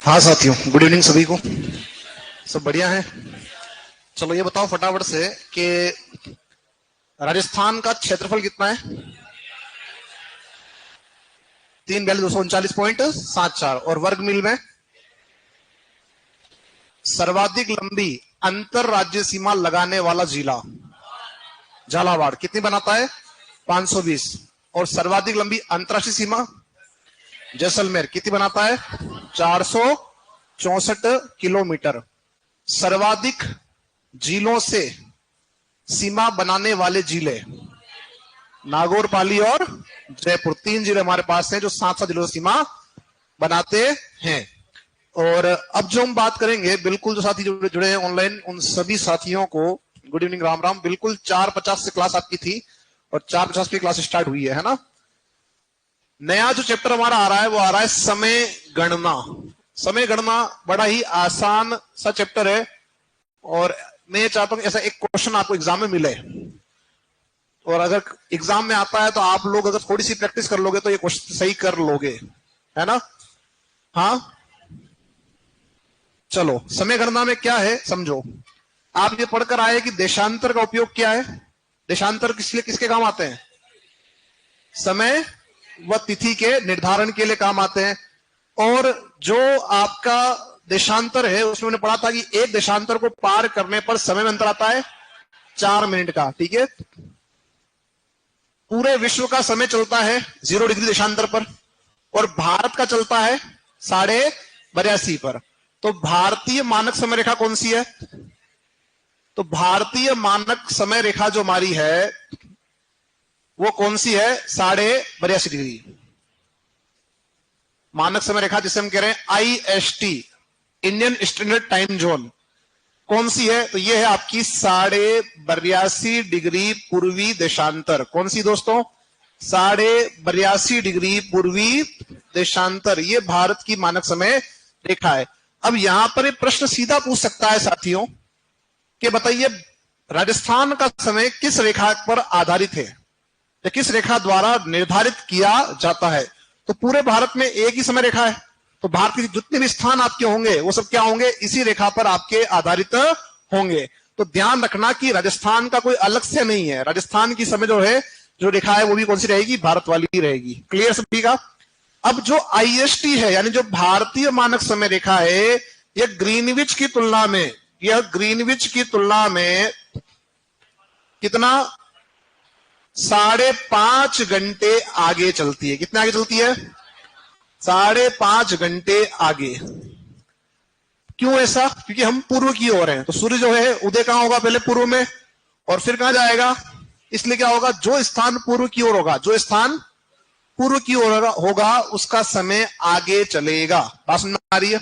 हाँ साथियों, good evening सभी को। सब बढ़िया है। चलो ये बताओ फटाफट से कि राजस्थान का क्षेत्रफल कितना है? 3,239.74 और वर्ग मील में सर्वाधिक लंबी अंतर राज्य सीमा लगाने वाला जिला झालावाड़ कितनी बनाता है? 520। और सर्वाधिक लंबी अंतरराष्ट्रीय सीमा जैसलमेर कितनी बनाता है? 464 किलोमीटर। सर्वाधिक जिलों से सीमा बनाने वाले जिले नागौर, पाली और जयपुर, 3 जिले हमारे पास हैं जो 7-7 जिलों से सीमा बनाते हैं। और अब जो हम बात करेंगे, बिल्कुल जो साथी जुड़े हैं ऑनलाइन, उन सभी साथियों को गुड इवनिंग, राम राम। बिल्कुल 4:50 से क्लास आपकी थी और 4:50 पे क्लास स्टार्ट हुई है ना। नया जो चैप्टर हमारा आ रहा है वो आ रहा है समय गणना। समय गणना बड़ा ही आसान सा चैप्टर है और मैं चाहता हूं कि ऐसा एक क्वेश्चन आपको एग्जाम में मिले, और अगर एग्जाम में आता है तो आप लोग अगर थोड़ी सी प्रैक्टिस कर लोगे तो ये क्वेश्चन सही कर लोगे, है ना। हाँ चलो, समय गणना में क्या है समझो। आप ये पढ़कर आए कि देशांतर का उपयोग क्या है। देशांतर किसके काम आते हैं? समय व तिथि के निर्धारण के लिए काम आते हैं। और जो आपका देशांतर है उसमें मैंने पढ़ा था कि एक देशांतर को पार करने पर समय में अंतर आता है 4 मिनट का, ठीक है। पूरे विश्व का समय चलता है 0 डिग्री देशांतर पर और भारत का चलता है 82.5 पर। तो भारतीय मानक समय रेखा कौन सी है? तो भारतीय मानक समय रेखा जो हमारी है वो कौन सी है? 82.5 डिग्री मानक समय रेखा, जिसे हम कह रहे हैं IST, Indian standard time zone. कौन सी है? तो ये है आपकी 82.5 डिग्री पूर्वी देशांतर। कौन सी दोस्तों? 82.5 डिग्री पूर्वी देशांतर, ये भारत की मानक समय रेखा है। अब यहां पर एक प्रश्न सीधा पूछ सकता है साथियों कि बताइए राजस्थान का समय किस रेखा पर आधारित है या किस रेखा द्वारा निर्धारित किया जाता है? तो पूरे भारत में एक ही समय रेखा है, तो भारत के जितने भी स्थान आपके होंगे वो सब क्या होंगे? इसी रेखा पर आपके आधारित होंगे। तो ध्यान रखना कि राजस्थान का कोई अलग से नहीं है। राजस्थान की समय जो है, जो रेखा है वो भी कौन सी रहेगी? भारत वाली ही रहेगी। क्लियर सभी का? अब जो IST है यानी जो भारतीय मानक समय रेखा है, यह ग्रीनविच की तुलना में कितना? 5.5 घंटे आगे चलती है। कितने आगे चलती है? 5.5 घंटे आगे। क्यों ऐसा? क्योंकि हम पूर्व की ओर हैं, तो सूर्य जो है उदय कहां होगा? पहले पूर्व में, और फिर कहां जाएगा? इसलिए क्या होगा? जो स्थान पूर्व की ओर होगा, जो स्थान पूर्व की ओर होगा उसका समय आगे चलेगा। बात समझ में आ रही है?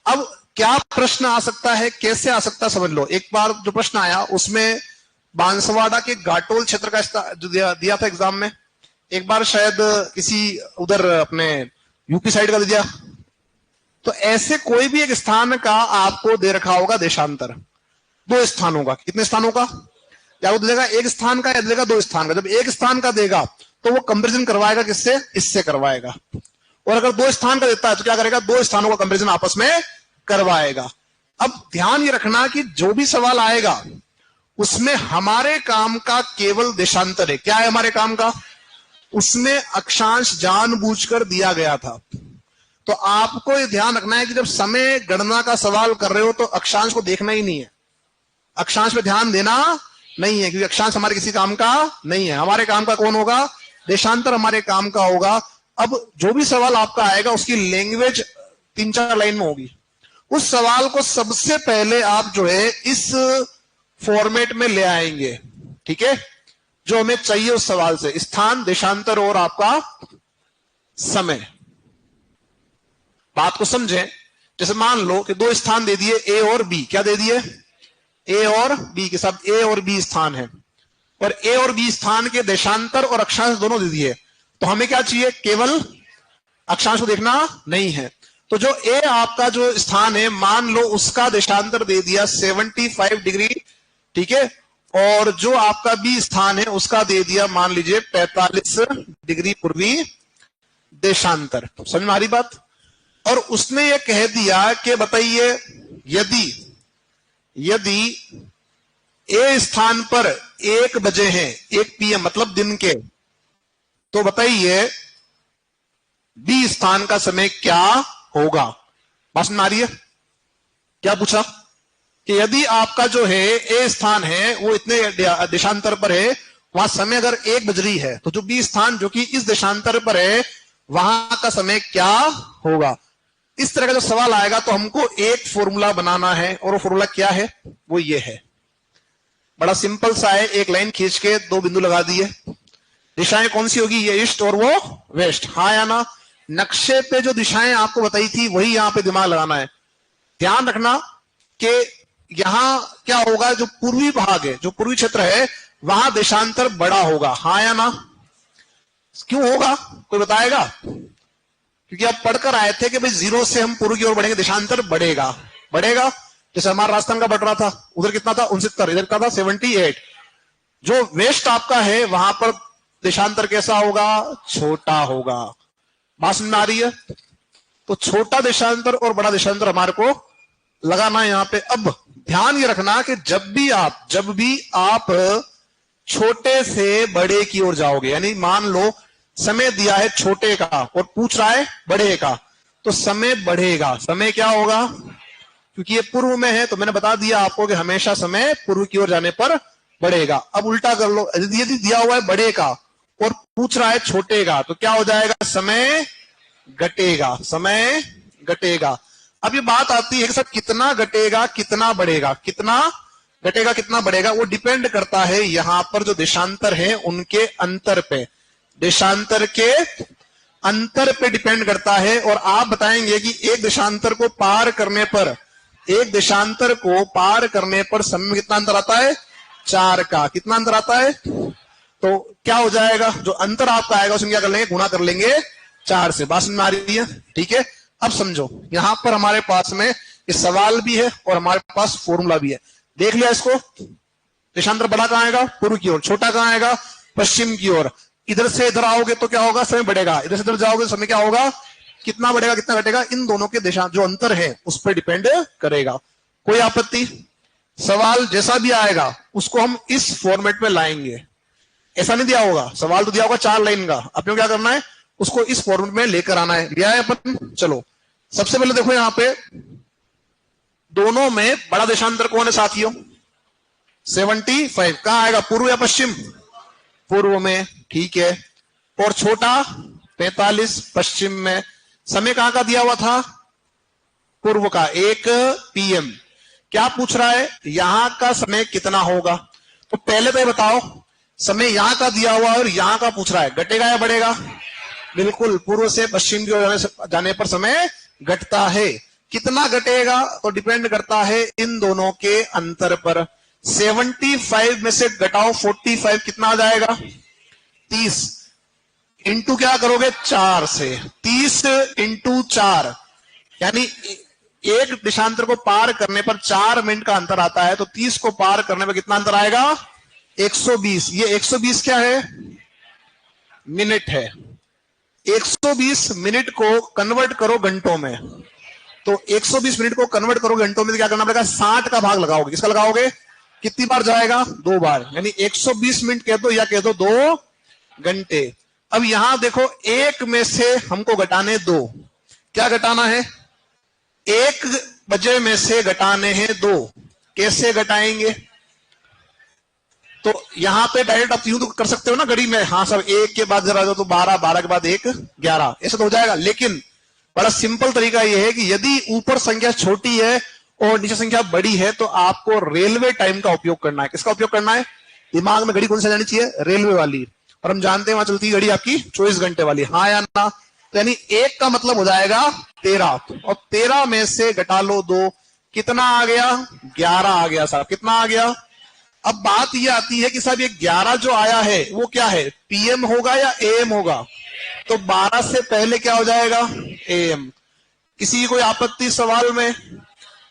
अब क्या प्रश्न आ सकता है, कैसे आ सकता है, समझ लो। एक बार जो प्रश्न आया उसमें बांसवाड़ा के घाटोल क्षेत्र का जो दिया था एग्जाम में, एक बार शायद किसी उधर अपने यूपी साइड का दिया। तो ऐसे कोई भी एक स्थान का आपको दे रखा होगा देशांतर, 2 स्थानों का। कितने स्थानों का? या वो देगा एक स्थान का या देगा 2 स्थान का। जब एक स्थान का देगा तो वो कंपेरिजन करवाएगा किससे? इससे करवाएगा। और अगर 2 स्थान का देता है तो क्या करेगा? 2 स्थानों का कंपेरिजन आपस में करवाएगा। अब ध्यान ये रखना कि जो भी सवाल आएगा उसमें हमारे काम का केवल देशांतर है। क्या है हमारे काम का? उसमें अक्षांश जानबूझकर दिया गया था। तो आपको ये ध्यान रखना है कि जब समय गणना का सवाल कर रहे हो तो अक्षांश को देखना ही नहीं है, अक्षांश पे ध्यान देना नहीं है, क्योंकि अक्षांश हमारे किसी काम का नहीं है। हमारे काम का कौन होगा? देशांतर हमारे काम का होगा। अब जो भी सवाल आपका आएगा उसकी लैंग्वेज 3-4 लाइन में होगी। उस सवाल को सबसे पहले आप जो है इस फॉर्मेट में ले आएंगे, ठीक है, जो हमें चाहिए उस सवाल से। स्थान, देशांतर और आपका समय। बात को समझें। जैसे मान लो कि 2 स्थान दे दिए, A और B। क्या दे दिए? A और B के साथ A और B स्थान है, और A और B स्थान के देशांतर और अक्षांश दोनों दे दिए। तो हमें क्या चाहिए? केवल अक्षांश को देखना नहीं है। तो जो A आपका जो स्थान है, मान लो उसका देशांतर दे दिया 75 डिग्री, ठीक है, और जो आपका B स्थान है उसका दे दिया मान लीजिए 45 डिग्री पूर्वी देशांतर। समझ में आ रही बात? और उसने ये कह दिया कि बताइए यदि ए स्थान पर 1 बजे हैं, 1 PM मतलब दिन के, तो बताइए बी स्थान का समय क्या होगा। बात समझ में आ रही है? क्या पूछा कि यदि आपका जो है ए स्थान है वो इतने देशांतर पर है, वहां समय अगर 1 बज रही है, तो जो बी स्थान जो कि इस देशांतर पर है वहां का समय क्या होगा। इस तरह का जो सवाल आएगा तो हमको एक फॉर्मूला बनाना है, और वो फॉर्मूला क्या है, वो ये है। बड़ा सिंपल सा है, एक लाइन खींच के 2 बिंदु लगा दिए। दिशाएं कौन सी होगी, ये ईस्ट और वो वेस्ट, हाँ या ना। नक्शे पे जो दिशाएं आपको बताई थी वही यहां पे दिमाग लगाना है। ध्यान रखना कि यहां क्या होगा, जो पूर्वी भाग है, जो पूर्वी क्षेत्र है, वहां देशांतर बड़ा होगा, हाँ या ना। क्यों होगा, कोई बताएगा? क्योंकि आप पढ़कर आए थे कि भाई 0 से हम पूर्व की ओर बढ़ेंगे, देशांतर बढ़ेगा। जैसे हमारा राजस्थान का बढ़ रहा था, उधर कितना था 69, इधर का था 78। जो वेस्ट आपका है वहां पर देशांतर कैसा होगा, छोटा होगा। बात समझ में आ रही है? तो छोटा देशांतर और बड़ा देशांतर हमारे को लगाना है यहां पे। अब ध्यान ये रखना कि जब भी आप छोटे से बड़े की ओर जाओगे, यानी मान लो समय दिया है छोटे का और पूछ रहा है बड़े का, तो समय बढ़ेगा। समय क्या होगा, क्योंकि ये पूर्व में है तो मैंने बता दिया आपको कि हमेशा समय पूर्व की ओर जाने पर बढ़ेगा। अब उल्टा कर लो, यदि दिया हुआ है बड़े का और पूछ रहा है छोटे का, तो क्या हो जाएगा, समय घटेगा, समय घटेगा। अब ये बात आती है कि सर कितना घटेगा कितना बढ़ेगा, कितना घटेगा कितना बढ़ेगा, वो डिपेंड करता है यहां पर जो देशांतर है उनके अंतर पे, देशांतर के अंतर पे डिपेंड करता है। और आप बताएंगे कि एक देशांतर को पार करने पर समय में कितना अंतर आता है, 4 का। कितना अंतर आता है, तो क्या हो जाएगा, जो अंतर आपका आएगा उसमें क्या कर लेंगे, गुणा कर लेंगे 4 से। बात में आ रही है? ठीक है, अब समझो यहां पर हमारे पास में ये सवाल भी है और हमारे पास फॉर्मूला भी है। देख लिया इसको, देशांतर बड़ा कहां आएगा, पूर्व की ओर, छोटा कहां आएगा, पश्चिम की ओर। इधर से इधर आओगे तो क्या होगा, समय बढ़ेगा, इधर से इधर जाओगे तो समय क्या होगा, कितना बढ़ेगा कितना घटेगा, इन दोनों के देशांतर जो अंतर है उस पर डिपेंड करेगा। कोई आपत्ति? सवाल जैसा भी आएगा उसको हम इस फॉर्मेट में लाएंगे। ऐसा नहीं दिया होगा, सवाल तो दिया होगा 4 लाइन का, अपने क्या करना है, उसको इस फॉर्मेट में लेकर आना है। लिया है अपन? चलो सबसे पहले देखो यहां पे दोनों में बड़ा देशांतर कौन है साथियों, 75। कहां आएगा, पूर्व या पश्चिम, पूर्व में, ठीक है। और छोटा 45 पश्चिम में। समय कहां का दिया हुआ था, पूर्व का, 1 PM। क्या पूछ रहा है, यहां का समय कितना होगा। तो पहले तो ये बताओ, समय यहां का दिया हुआ और यहां का पूछ रहा है, घटेगा या बढ़ेगा, बिल्कुल पूर्व से पश्चिम की ओर जाने पर समय घटता है। कितना घटेगा, तो डिपेंड करता है इन दोनों के अंतर पर। 75 में से घटाओ 45, कितना आ जाएगा, 30। इंटू क्या करोगे, 4 से, 30 इंटू 4, यानी एक देशांतर को पार करने पर 4 मिनट का अंतर आता है, तो 30 को पार करने पर कितना अंतर आएगा, 120। ये 120 क्या है, मिनट है। 120 मिनट को कन्वर्ट करो घंटों में, तो 120 मिनट को कन्वर्ट करो घंटों में तो क्या करना पड़ेगा, 60 का भाग लगाओगे। किसका लगाओगे, कितनी बार जाएगा, 2 बार, यानी 120 मिनट कह दो या कह दो 2 घंटे। अब यहां देखो, 1 में से हमको घटाने 2, क्या घटाना है, 1 बजे में से घटाने हैं 2। कैसे घटाएंगे, तो यहां पे डायरेक्ट आप यूं तो कर सकते हो ना घड़ी में, हाँ सर 1 के बाद जरा दो तो 12, 12 के बाद 1, 11, ऐसा तो हो जाएगा। लेकिन बड़ा सिंपल तरीका यह है कि यदि ऊपर संख्या छोटी है और नीचे संख्या बड़ी है तो आपको रेलवे टाइम का उपयोग करना है। किसका उपयोग करना है, दिमाग में घड़ी कौन सी जानी चाहिए, रेलवे वाली। और हम जानते हैं वहां चलती घड़ी आपकी 24 घंटे वाली, हाँ या ना। तो यानी 1 का मतलब हो जाएगा 13, और 13 में से घटा लो 2, कितना आ गया, 11 आ गया साहब। कितना आ गया। अब बात यह आती है कि साहब ये 11 जो आया है वो क्या है, PM होगा या AM होगा, तो 12 से पहले क्या हो जाएगा, AM। किसी की कोई आपत्ति सवाल में,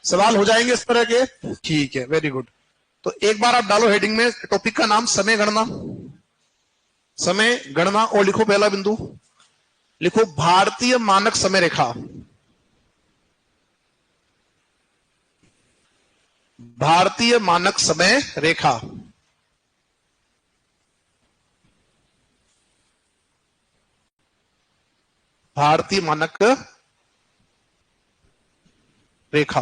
सवाल हो जाएंगे इस तरह के, ठीक है, वेरी गुड। तो एक बार आप डालो हेडिंग में टॉपिक का नाम समय गणना, समय गणना, और लिखो पहला बिंदु, लिखो भारतीय मानक समय रेखा। भारतीय मानक समय रेखा। भारतीय मानक रेखा,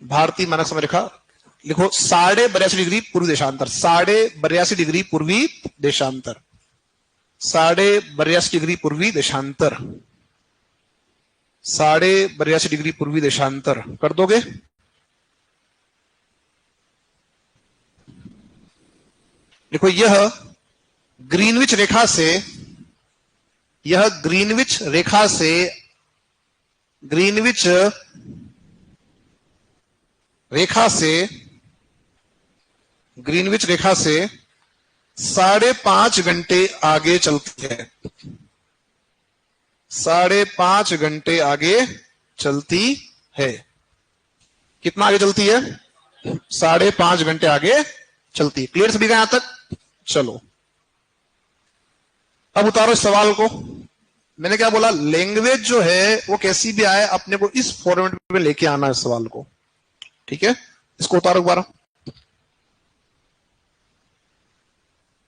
भारतीय मानक समय रेखा लिखो 82.5 डिग्री पूर्वी देशांतर, 82.5 डिग्री पूर्वी देशांतर, 82.5 डिग्री पूर्वी देशांतर, 82.5 डिग्री पूर्वी देशांतर कर दोगे? देखो यह ग्रीनविच रेखा से, यह ग्रीनविच रेखा से, ग्रीनविच रेखा से, ग्रीनविच रेखा से 5.5 घंटे आगे चलती है, 5.5 घंटे आगे चलती है। कितना आगे चलती है? 5.5 घंटे आगे चलती है। क्लियर सभी का यहां तक? चलो अब उतारो इस सवाल को। मैंने क्या बोला? लैंग्वेज जो है वो कैसी भी आए, अपने को इस फॉर्मेट में लेके आना है सवाल को, ठीक है? इसको उतारो दोबारा।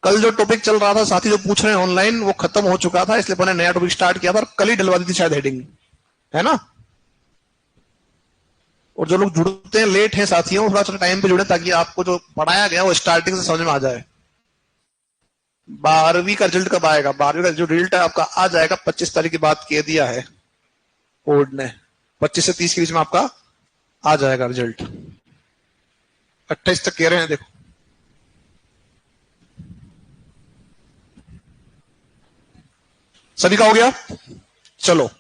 कल जो टॉपिक चल रहा था, साथी जो पूछ रहे हैं ऑनलाइन, वो खत्म हो चुका था, इसलिए मैंने नया टॉपिक स्टार्ट किया था और कल ही डलवा दी थी शायद हेडिंग, है ना? और जो लोग जुड़ते हैं लेट हैं साथियों, थोड़ा सा टाइम पे जुड़े ताकि आपको जो पढ़ाया गया वो स्टार्टिंग से समझ में आ जाए। 12वीं का रिजल्ट कब आएगा? 12वीं का जो रिजल्ट है आपका आ जाएगा 25 तारीख की बात कह दिया है बोर्ड ने, 25 से 30 के बीच में आपका आ जाएगा रिजल्ट। 28 तक कह रहे हैं। देखो सभी का हो गया? चलो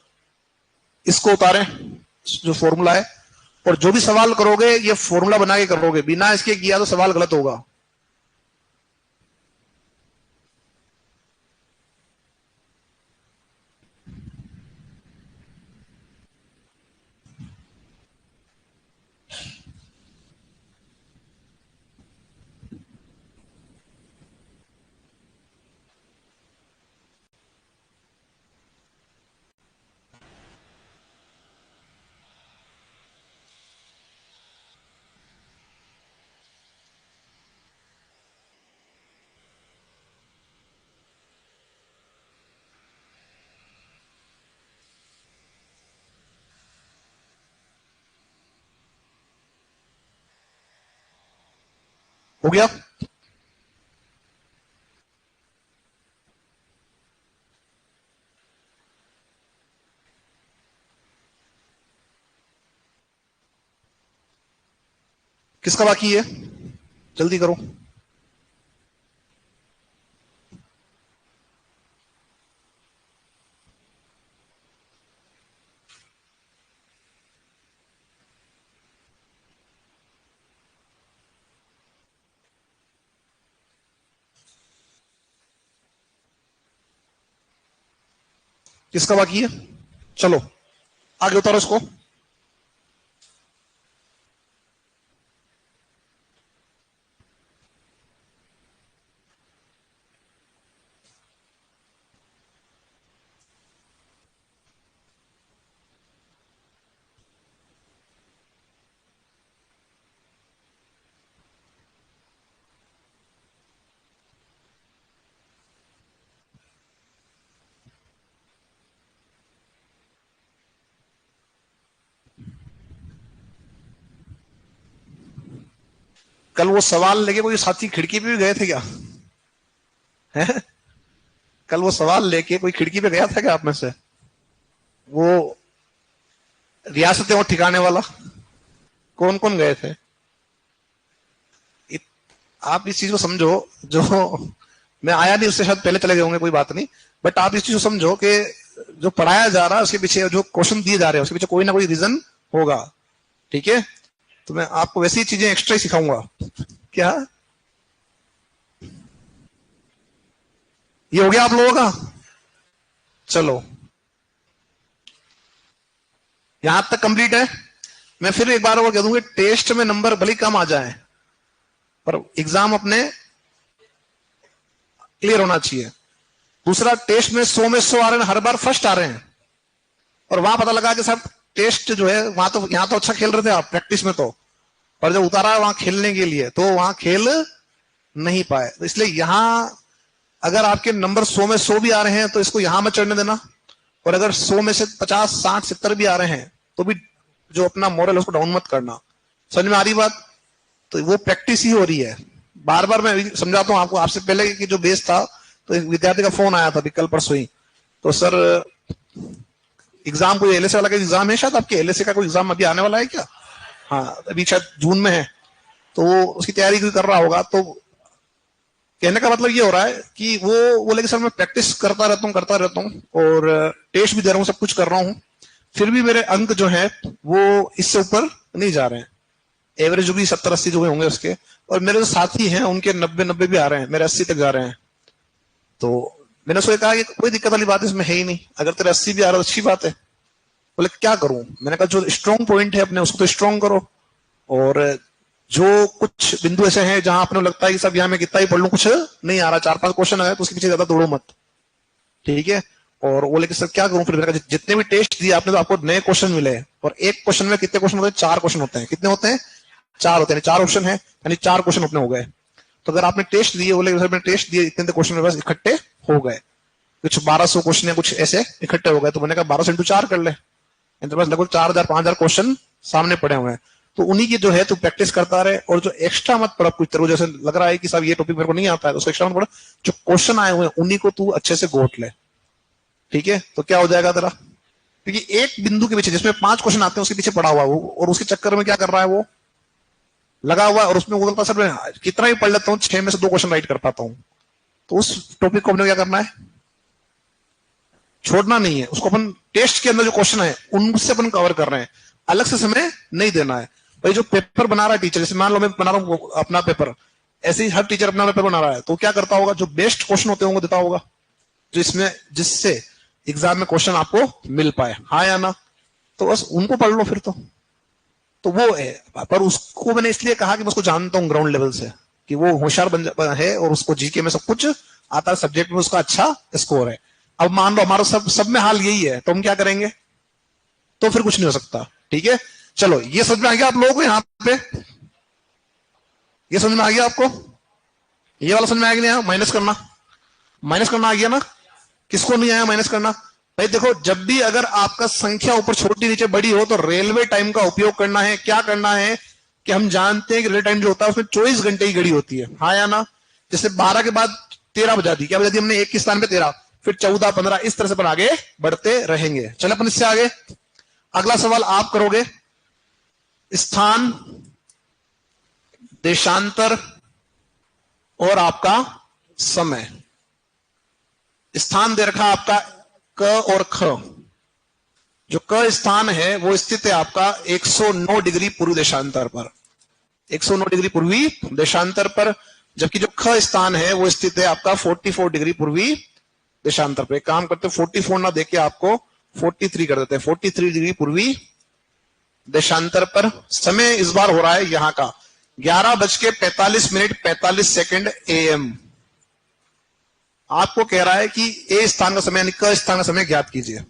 इसको उतारें जो फॉर्मूला है, और जो भी सवाल करोगे ये फॉर्मूला बना के करोगे, बिना इसके किया तो सवाल गलत होगा। हो गया? किसका बाकी है? जल्दी करो। किसका बाकी है? चलो आगे उतारो इसको। कल वो सवाल लेके कोई साथी खिड़की पे भी गए थे क्या? है? कल वो सवाल लेके कोई खिड़की पे गया था क्या आप में से? वो रियासतें और ठिकाने वाला कौन कौन गए थे? आप इस चीज को समझो, जो मैं आया नहीं उससे शायद पहले चले गए होंगे, कोई बात नहीं, बट आप इस चीज को समझो कि जो पढ़ाया जा रहा है उसके पीछे, जो क्वेश्चन दिए जा रहे हैं उसके पीछे कोई ना कोई रीजन होगा, ठीक है? तो मैं आपको वैसी चीजें एक्स्ट्रा ही सिखाऊंगा। क्या ये हो गया आप लोगों का? चलो यहां तक कंप्लीट है। मैं फिर एक बार और कह दूंगा, टेस्ट में नंबर भले कम आ जाए पर एग्जाम अपने क्लियर होना चाहिए। दूसरा, टेस्ट में 100 में 100 आ रहे हैं, हर बार फर्स्ट आ रहे हैं, और वहां पता लगा कि साहब टेस्ट जो है वहां तो, यहां तो अच्छा खेल रहे थे आप प्रैक्टिस में, तो और जब उतारा है वहां खेलने के लिए तो वहां खेल नहीं पाए। तो इसलिए यहां अगर आपके नंबर 100 में 100 भी आ रहे हैं तो इसको यहां मत चढ़ने देना, और अगर 100 में से 50, 60, 70 भी आ रहे हैं तो भी जो अपना मोरल है उसको डाउन मत करना। समझ में आ रही बात? तो वो प्रैक्टिस ही हो रही है। बार बार मैं समझाता हूँ आपको। आपसे पहले की जो बेस था, तो एक विद्यार्थी का फोन आया था अभी कल परसों ही, तो सर एग्जाम कोई एलएसए वाला का एग्जाम है, शायद आपके एलएसए का कोई एग्जाम अभी आने वाला है क्या? हाँ, अभी शायद जून में है, तो वो उसकी तैयारी कर रहा होगा। तो कहने का मतलब ये हो रहा है कि वो बोले कि सर मैं प्रैक्टिस करता रहता हूँ और टेस्ट भी दे रहा हूँ, सब कुछ कर रहा हूँ, फिर भी मेरे अंक जो है वो इससे ऊपर नहीं जा रहे हैं। एवरेज जो भी 70-80 जो होंगे उसके, और मेरे जो साथी हैं उनके 90-90 भी आ रहे हैं, मेरे 80 तक जा रहे हैं। तो मैंने उसको कहा कि कोई दिक्कत वाली बात इसमें है ही नहीं, अगर तेरे 80 भी आ रहा है तो अच्छी बात है। बोले क्या करूं? मैंने कहा जो स्ट्रॉन्ग पॉइंट है अपने उसको तो स्ट्रॉन्ग करो, और जो कुछ बिंदु ऐसे हैं जहां अपने लगता है कि सब यहाँ मैं कितना ही पढ़ लूं कुछ नहीं आ रहा, 4-5 क्वेश्चन आए तो उसके पीछे ज्यादा दौड़ो मत, ठीक है? और वो लेकिन सर क्या करूं फिर? मैंने कहा जितने भी टेस्ट दिए आपने तो आपको नए क्वेश्चन मिले, और एक क्वेश्चन में कितने क्वेश्चन होते हैं? 4 क्वेश्चन होते हैं। कितने होते हैं? 4 होते हैं। 4 ऑप्शन है यानी 4 क्वेश्चन अपने हो गए। तो अगर आपने टेस्ट दिए, बोले सर मैंने टेस्ट दिए, इतने क्वेश्चन मेरे पास इकट्ठे हो गए, कुछ 1200 क्वेश्चन या कुछ ऐसे इकट्ठे हो गए। तो मैंने कहा 1200 इंटू 4 कर ले, इनके पास लगभग 4000-5000 क्वेश्चन सामने पड़े हुए हैं। तो उन्हीं की जो है तू प्रैक्टिस करता रहे, और जो एक्स्ट्रा मत पढ़ कुछ तरह, जैसे लग रहा है कि साहब ये टॉपिक मेरे को नहीं आता है तो उसको एक्स्ट्रा मत पढ़, जो क्वेश्चन आए हुए हैं उन्हीं को तू अच्छे से गोट ले, ठीक है? तो क्या हो जाएगा तेरा, क्योंकि एक बिंदु के पीछे जिसमें 5 क्वेश्चन आते हैं उसके पीछे पड़ा हुआ वो, और उसके चक्कर में क्या कर रहा है वो लगा हुआ है, और उसमें गूगल सर मैं कितना भी पढ़ लेता हूँ 6 में से 2 क्वेश्चन राइट कर पाता हूँ। तो उस टॉपिक को अपने क्या करना है? छोड़ना नहीं है उसको। अपन टेस्ट के अंदर जो क्वेश्चन है उनसे अपन कवर कर रहे हैं, अलग से समय नहीं देना है। भाई जो पेपर बना रहा है टीचर, जैसे मान लो मैं बना रहा हूँ अपना पेपर, ऐसे ही हर टीचर अपना पेपर बना रहा है, तो क्या करता होगा? जो बेस्ट क्वेश्चन होते होंगे देता होगा, जो इसमें जिससे एग्जाम में क्वेश्चन आपको मिल पाए, हाँ या ना? तो बस उनको पढ़ लो फिर। तो वो है। पर उसको मैंने इसलिए कहा कि मैं उसको जानता हूँ ग्राउंड लेवल से कि वो होशियार है और उसको जीके में सब कुछ आता है, सब्जेक्ट में उसका अच्छा स्कोर है। अब मान लो हमारा सब में हाल यही है, तो हम क्या करेंगे? तो फिर कुछ नहीं हो सकता, ठीक है? चलो ये समझ में आ गया आप लोगों को? यहाँ पे ये समझ में आ गया आपको? ये वाला समझ में आया कि नहीं? माइनस करना आ गया ना? किसको नहीं आया माइनस करना? भाई देखो, जब भी अगर आपका संख्या ऊपर छोटी नीचे बड़ी हो तो रेलवे टाइम का उपयोग करना है। क्या करना है कि हम जानते हैं कि रेलवे टाइम जो होता है उसमें 24 घंटे की घड़ी होती है, हाँ या ना? जैसे 12 के बाद 13 बजा दी, क्या बजा दी हमने? 1 के स्थान पे 13, फिर 14, 15, इस तरह से अपन आगे बढ़ते रहेंगे। चलो अपन इससे आगे अगला सवाल आप करोगे। स्थान, देशांतर और आपका समय। स्थान दे रखा आपका क और ख। जो क स्थान है वो स्थित है आपका 109 डिग्री पूर्वी देशांतर पर, 109 डिग्री पूर्वी देशांतर पर, जबकि जो ख स्थान है वो स्थित है आपका 44 डिग्री पूर्वी देशांतर पर। एक काम करते हैं, 44 ना देके आपको 43 कर देते हैं, 43 डिग्री पूर्वी देशांतर पर। समय इस बार हो रहा है यहां का 11:45 AM। आपको कह रहा है कि ए स्थान का समय यानी क स्थान का समय ज्ञात कीजिए,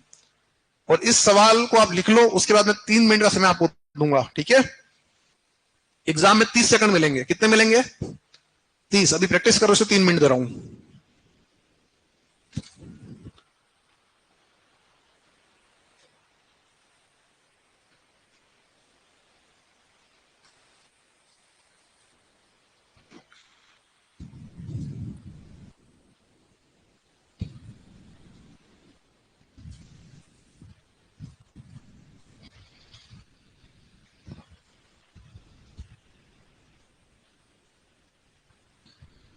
और इस सवाल को आप लिख लो। उसके बाद मैं 3 मिनट का समय आपको दूंगा, ठीक है? एग्जाम में 30 सेकंड मिलेंगे। कितने मिलेंगे? 30। अभी प्रैक्टिस करो, इसे 3 मिनट दे रहा हूं।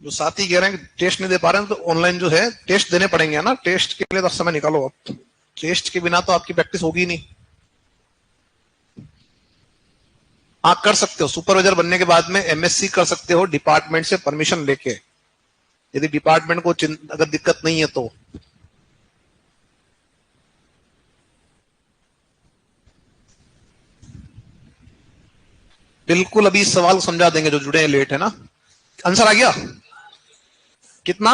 जो साथी कह रहे हैं कि टेस्ट नहीं दे पा रहे हैं, तो ऑनलाइन जो है टेस्ट देने पड़ेंगे ना। टेस्ट के लिए तो समय निकालो। अब टेस्ट के बिना तो आपकी प्रैक्टिस होगी नहीं। आप कर सकते हो, सुपरवाइजर बनने के बाद में एमएससी कर सकते हो डिपार्टमेंट से परमिशन लेके, यदि डिपार्टमेंट को अगर दिक्कत नहीं है तो। बिल्कुल, अभी इस सवाल को समझा देंगे जो जुड़े हैं लेट, है ना? आंसर आ गया कितना?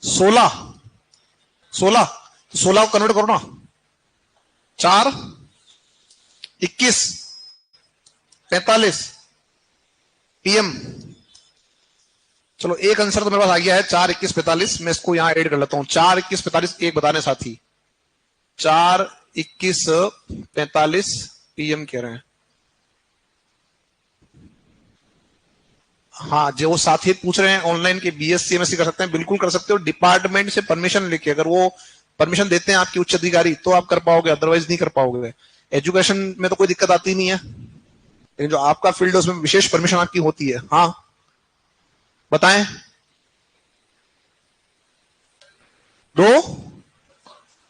16। 16 तो 16 को कन्वर्ट करो ना, 4 21 45 PM। चलो एक आंसर तो मेरे पास आ गया है 4 21 45। मैं इसको यहां ऐड कर लेता हूं। 4 21 45 एक बताने साथी 4 21 45 PM कह रहे हैं। हाँ, जो वो साथी पूछ रहे हैं ऑनलाइन के BSc MSc कर सकते हैं, बिल्कुल कर सकते हो। डिपार्टमेंट से परमिशन लेके, अगर वो परमिशन देते हैं आपके उच्च अधिकारी तो आप कर पाओगे, अदरवाइज नहीं कर पाओगे। एजुकेशन में तो कोई दिक्कत आती नहीं है, लेकिन जो आपका फील्ड है उसमें विशेष परमिशन आपकी होती है। हाँ बताएं। 2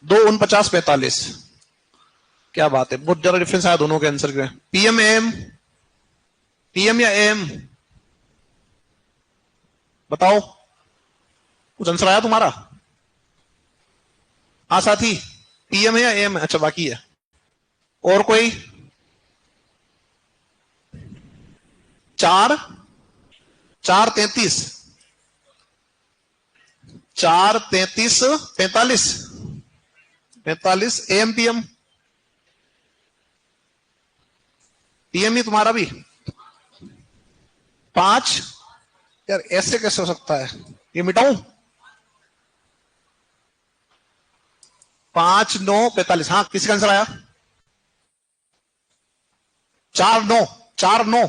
2 49 45। क्या बात है, बहुत ज्यादा डिफरेंस आया दोनों के आंसर के। PM AM, PM या AM बताओ, कुछ आंसर आया तुम्हारा? हाँ साथी, PM है या AM है? अच्छा बाकी है। और कोई? 4 4 33 4 33 45 45 AM PM। PM ही तुम्हारा भी 5। यार ऐसे कैसे हो सकता है, ये मिटाऊं? 5 9 45। हाँ किसी का आंसर आया? 4 9 4 9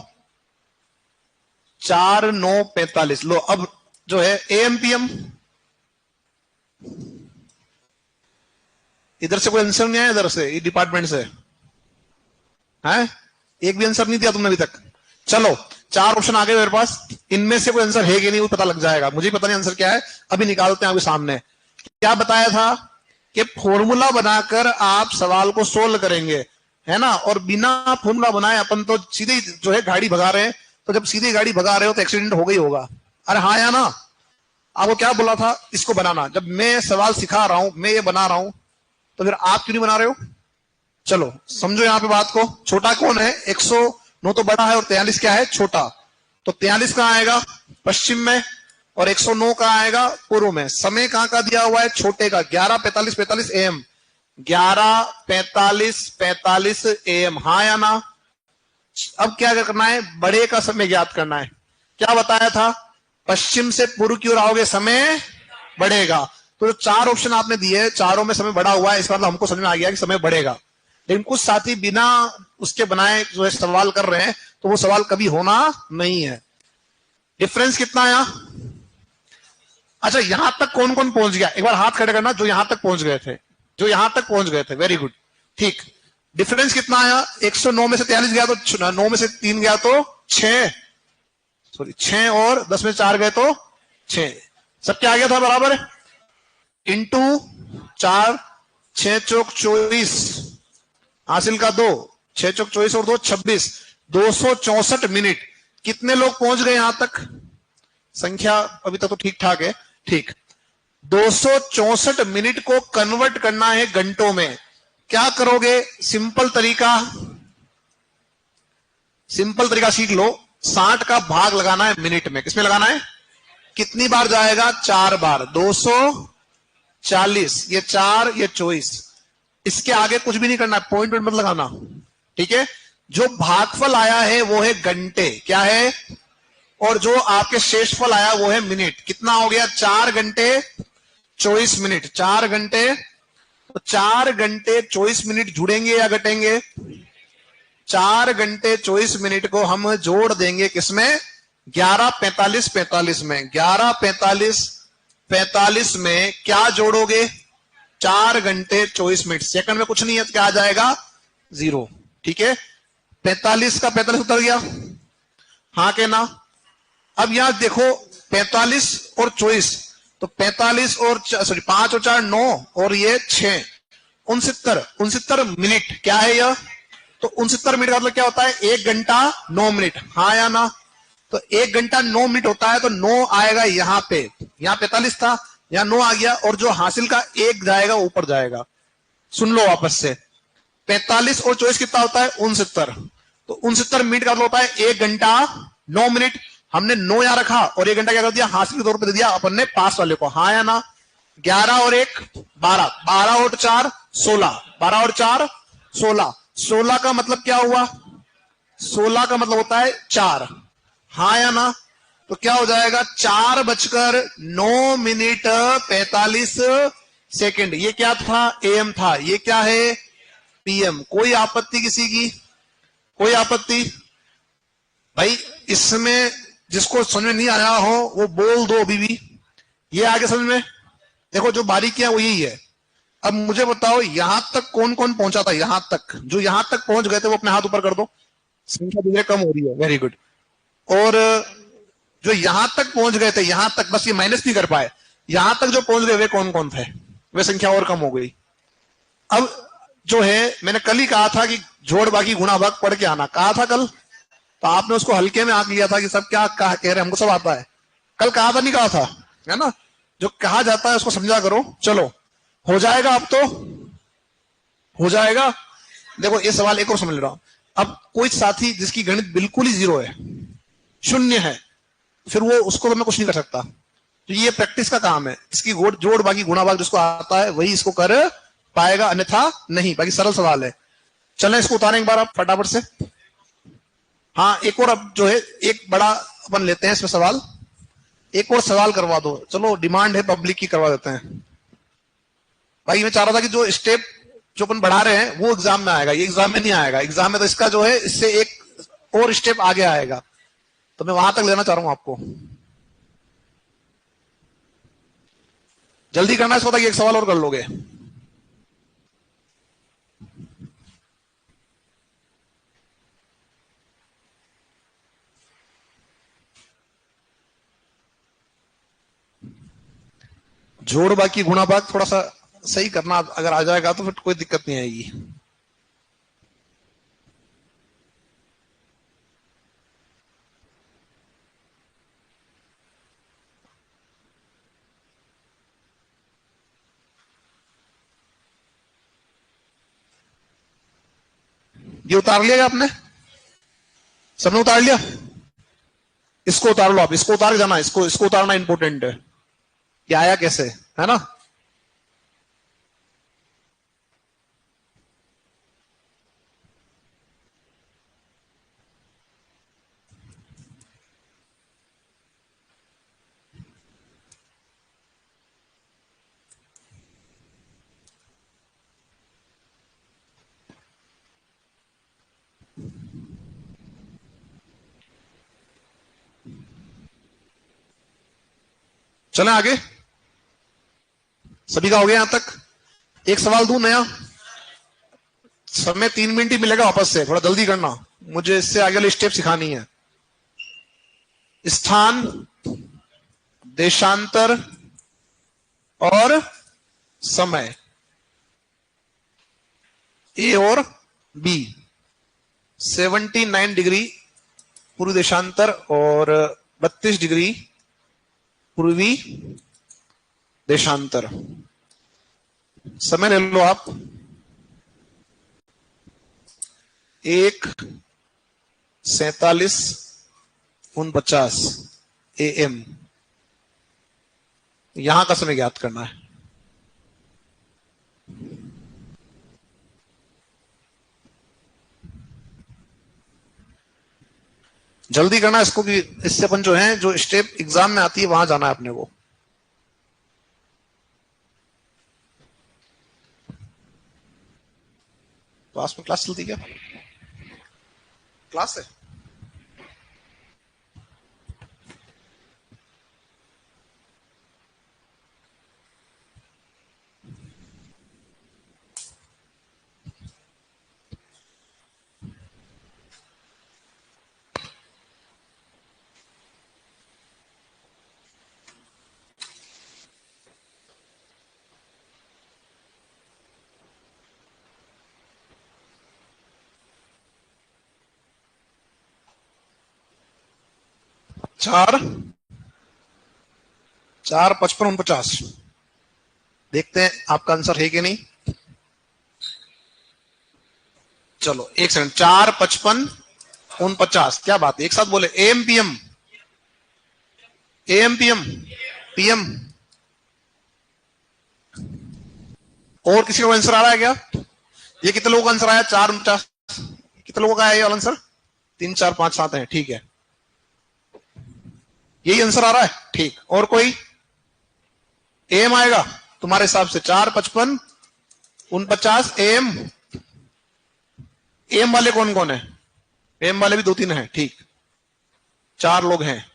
4 9 45। लो अब जो है AM PM, इधर से कोई आंसर नहीं आया, इधर से ये डिपार्टमेंट से है, एक भी आंसर नहीं दिया तुमने अभी तक। चलो 4 ऑप्शन आ गए मेरे पास, इनमें से कोई आंसर है कि नहीं वो पता लग जाएगा। मुझे पता नहीं आंसर क्या है, अभी निकालते हैं आपके सामने। क्या बताया था कि फॉर्मूला बनाकर आप सवाल को सोल्व करेंगे, है ना। और बिना फॉर्मूला बनाए अपन तो सीधे जो है गाड़ी भगा रहे हैं, तो जब सीधे गाड़ी भगा रहे हो तो एक्सीडेंट हो गई होगा। अरे हाँ या ना? आपको क्या बोला था इसको बनाना? जब मैं सवाल सिखा रहा हूं, मैं ये बना रहा हूं, तो फिर आप क्यों नहीं बना रहे हो? चलो समझो यहां पे बात को। छोटा कौन है? 109 तो बड़ा है और 43 क्या है? छोटा। तो 43 कहां आएगा? पश्चिम में। और 109 कहां आएगा? पूर्व में। समय कहां का दिया हुआ है? छोटे का। 11 45 45 AM। 11 45 45 AM। हाँ या ना? अब क्या करना है? बड़े का समय ज्ञात करना है। क्या बताया था? पश्चिम से पूर्व की ओर आओगे समय बढ़ेगा। तो जो 4 ऑप्शन आपने दिए, चारों में समय बढ़ा हुआ है, इस मतलब हमको समझ में आ गया कि समय बढ़ेगा। लेकिन कुछ साथी बिना उसके बनाए जो है सवाल कर रहे हैं, तो वो सवाल कभी होना नहीं है। डिफरेंस कितना आया? अच्छा यहां तक कौन कौन पहुंच गया? एक बार हाथ खड़े करना जो यहां तक पहुंच गए थे, जो यहां तक पहुंच गए थे। वेरी गुड, ठीक। डिफरेंस कितना आया? 109 में से 43 गया तो 9 में से 3 गया तो 6, सॉरी 6 और 10 में 4 गए तो 6। सब क्या आ गया था? बराबर इंटू 4, 6 चौक 24 हासिल का 2, 6 चौक 24 और 2 26, 264 मिनट। कितने लोग पहुंच गए यहां तक? संख्या अभी तक तो ठीक ठाक है, ठीक। 264 मिनट को कन्वर्ट करना है घंटों में। क्या करोगे? सिंपल तरीका सीख लो। 60 का भाग लगाना है मिनट में। किसमें लगाना है? कितनी बार जाएगा? 4 बार। 240, ये 4 ये 24। इसके आगे कुछ भी नहीं करना, पॉइंट मत लगाना, ठीक है। जो भागफल आया है वो है घंटे, क्या है? और जो आपके शेषफल आया वो है मिनट। कितना हो गया? 4 घंटे 24 मिनट। 4 घंटे, तो 4 घंटे 24 मिनट जुड़ेंगे या घटेंगे? 4 घंटे 24 मिनट को हम जोड़ देंगे किसमें? 11 45 45 में। 11 45 45 में क्या जोड़ोगे? 4 घंटे 24 मिनट। सेकंड में कुछ नहीं है तो क्या आ जाएगा? 0, ठीक है। 45 का 45 उतर गया, हाँ के ना? अब यहां देखो 45 और 24, तो 45 और 5 और 4 9 और ये 6, 69 मिनट। क्या है यह? तो 69 मिनट का मतलब क्या होता है? 1 घंटा 9 मिनट। हाँ या ना? तो 1 घंटा 9 मिनट होता है, तो 9 आएगा यहां पे। यहां 45 था, यहां 9 आ गया, और जो हासिल का 1 जाएगा ऊपर जाएगा। सुन लो वापस से, 45 और 24 कितना होता है? 69। तो 69 मिनट का मतलब होता है 1 घंटा 9 मिनट। हमने 9 यहां रखा और 1 घंटा क्या कर दिया? हासिल के तौर पर दे दिया अपन ने पास वाले को। हाँ या ना? 11 और 1 12, 12 और 4 16, 12 और 4 16। 16 का मतलब क्या हुआ? 16 का मतलब होता है 4, हाँ या ना? तो क्या हो जाएगा, 4:09 45 सेकेंड। ये क्या था, एएम था, ये क्या है, पीएम। कोई आपत्ति किसी की? कोई आपत्ति? भाई इसमें जिसको समझ में नहीं आया हो वो बोल दो अभी भी। ये आगे समझ में? देखो जो बारीकियां वो यही है। अब मुझे बताओ यहां तक कौन कौन पहुंचा था, यहां तक जो यहां तक पहुंच गए थे वो अपने हाथ ऊपर कर दो। संख्या धीरे कम हो रही है, वेरी गुड। और जो यहां तक पहुंच गए थे, यहां तक, बस ये माइनस नहीं कर पाए, यहां तक जो पहुंच गए वे कौन कौन थे? वे संख्या और कम हो गई। अब जो है मैंने कल ही कहा था कि जोड़ बाकी गुणा भाग पढ़ के आना, कहा था कल, तो आपने उसको हल्के में आंक लिया था कि सब क्या कह रहे हैं, हमको सब आता है। कल कहा था नहीं कहा था, है ना? जो कहा जाता है उसको समझा करो। चलो हो जाएगा, अब तो हो जाएगा। देखो ये सवाल एक और समझ रहा हूं। अब कोई साथी जिसकी गणित बिल्कुल ही जीरो है, शून्य है, फिर वो उसको तो मैं कुछ नहीं कर सकता। तो ये प्रैक्टिस का काम है। इसकी जोड़ बाकी गुणा भाग जिसको आता है वही इसको कर पाएगा, अन्यथा नहीं। बाकी सरल सवाल है। चलें इसको उतारें एक बार आप फटाफट से। हाँ एक और, अब जो है एक बड़ा अपन लेते हैं इसमें सवाल, एक और सवाल करवा दो। चलो डिमांड है पब्लिक की, करवा देते हैं। भाई मैं चाह रहा था कि जो स्टेप जो अपन बढ़ा रहे हैं वो एग्जाम में आएगा, ये एग्जाम में नहीं आएगा। एग्जाम में तो इसका जो है इससे एक और स्टेप आगे आएगा, तो मैं वहां तक लेना चाह रहा हूं आपको। जल्दी करना है इसको, ताकि एक सवाल और कर लोगे। जोड़ बाकी गुणा भाग थोड़ा सा सही करना, अगर आ जाएगा तो फिर कोई दिक्कत नहीं आएगी। ये उतार लिया क्या आपने? सबने उतार लिया? इसको उतार लो आप, इसको उतार के जाना, इसको उतारना इंपॉर्टेंट है। ये आया कैसे, है ना? चले आगे, सभी का हो गया यहां तक? एक सवाल दूं नया, समय 3 मिनट ही मिलेगा वापस से, थोड़ा जल्दी करना, मुझे इससे आगे वाली स्टेप सिखानी है। स्थान, देशांतर और समय, ए और बी। 79 डिग्री पूर्वी देशांतर और 32 डिग्री पूर्वी देशांतर। समय ले लो आप, 1:47:49 AM। यहां का समय ज्ञात करना है। जल्दी करना इसको, कि इससे अपन जो है जो स्टेप एग्जाम में आती है वहां जाना है अपने को। क्लास में क्लास चलती क्या? क्लास है? चार 4:55:49। देखते हैं आपका आंसर है कि नहीं। चलो एक सेकंड, 4:55:49, क्या बात है, एक साथ बोले। M PM, M PM, PM. और किसी को आंसर आ रहा है क्या? ये कितने लोगों का आंसर आया? 4:49। कितने लोगों का आया ये आंसर? 3 4 5 7 है, ठीक है, यही आंसर आ रहा है, ठीक। और कोई एम आएगा तुम्हारे हिसाब से 4 55 49 एम। एम वाले कौन कौन है? एम वाले भी 2 3 हैं, ठीक, 4 लोग हैं।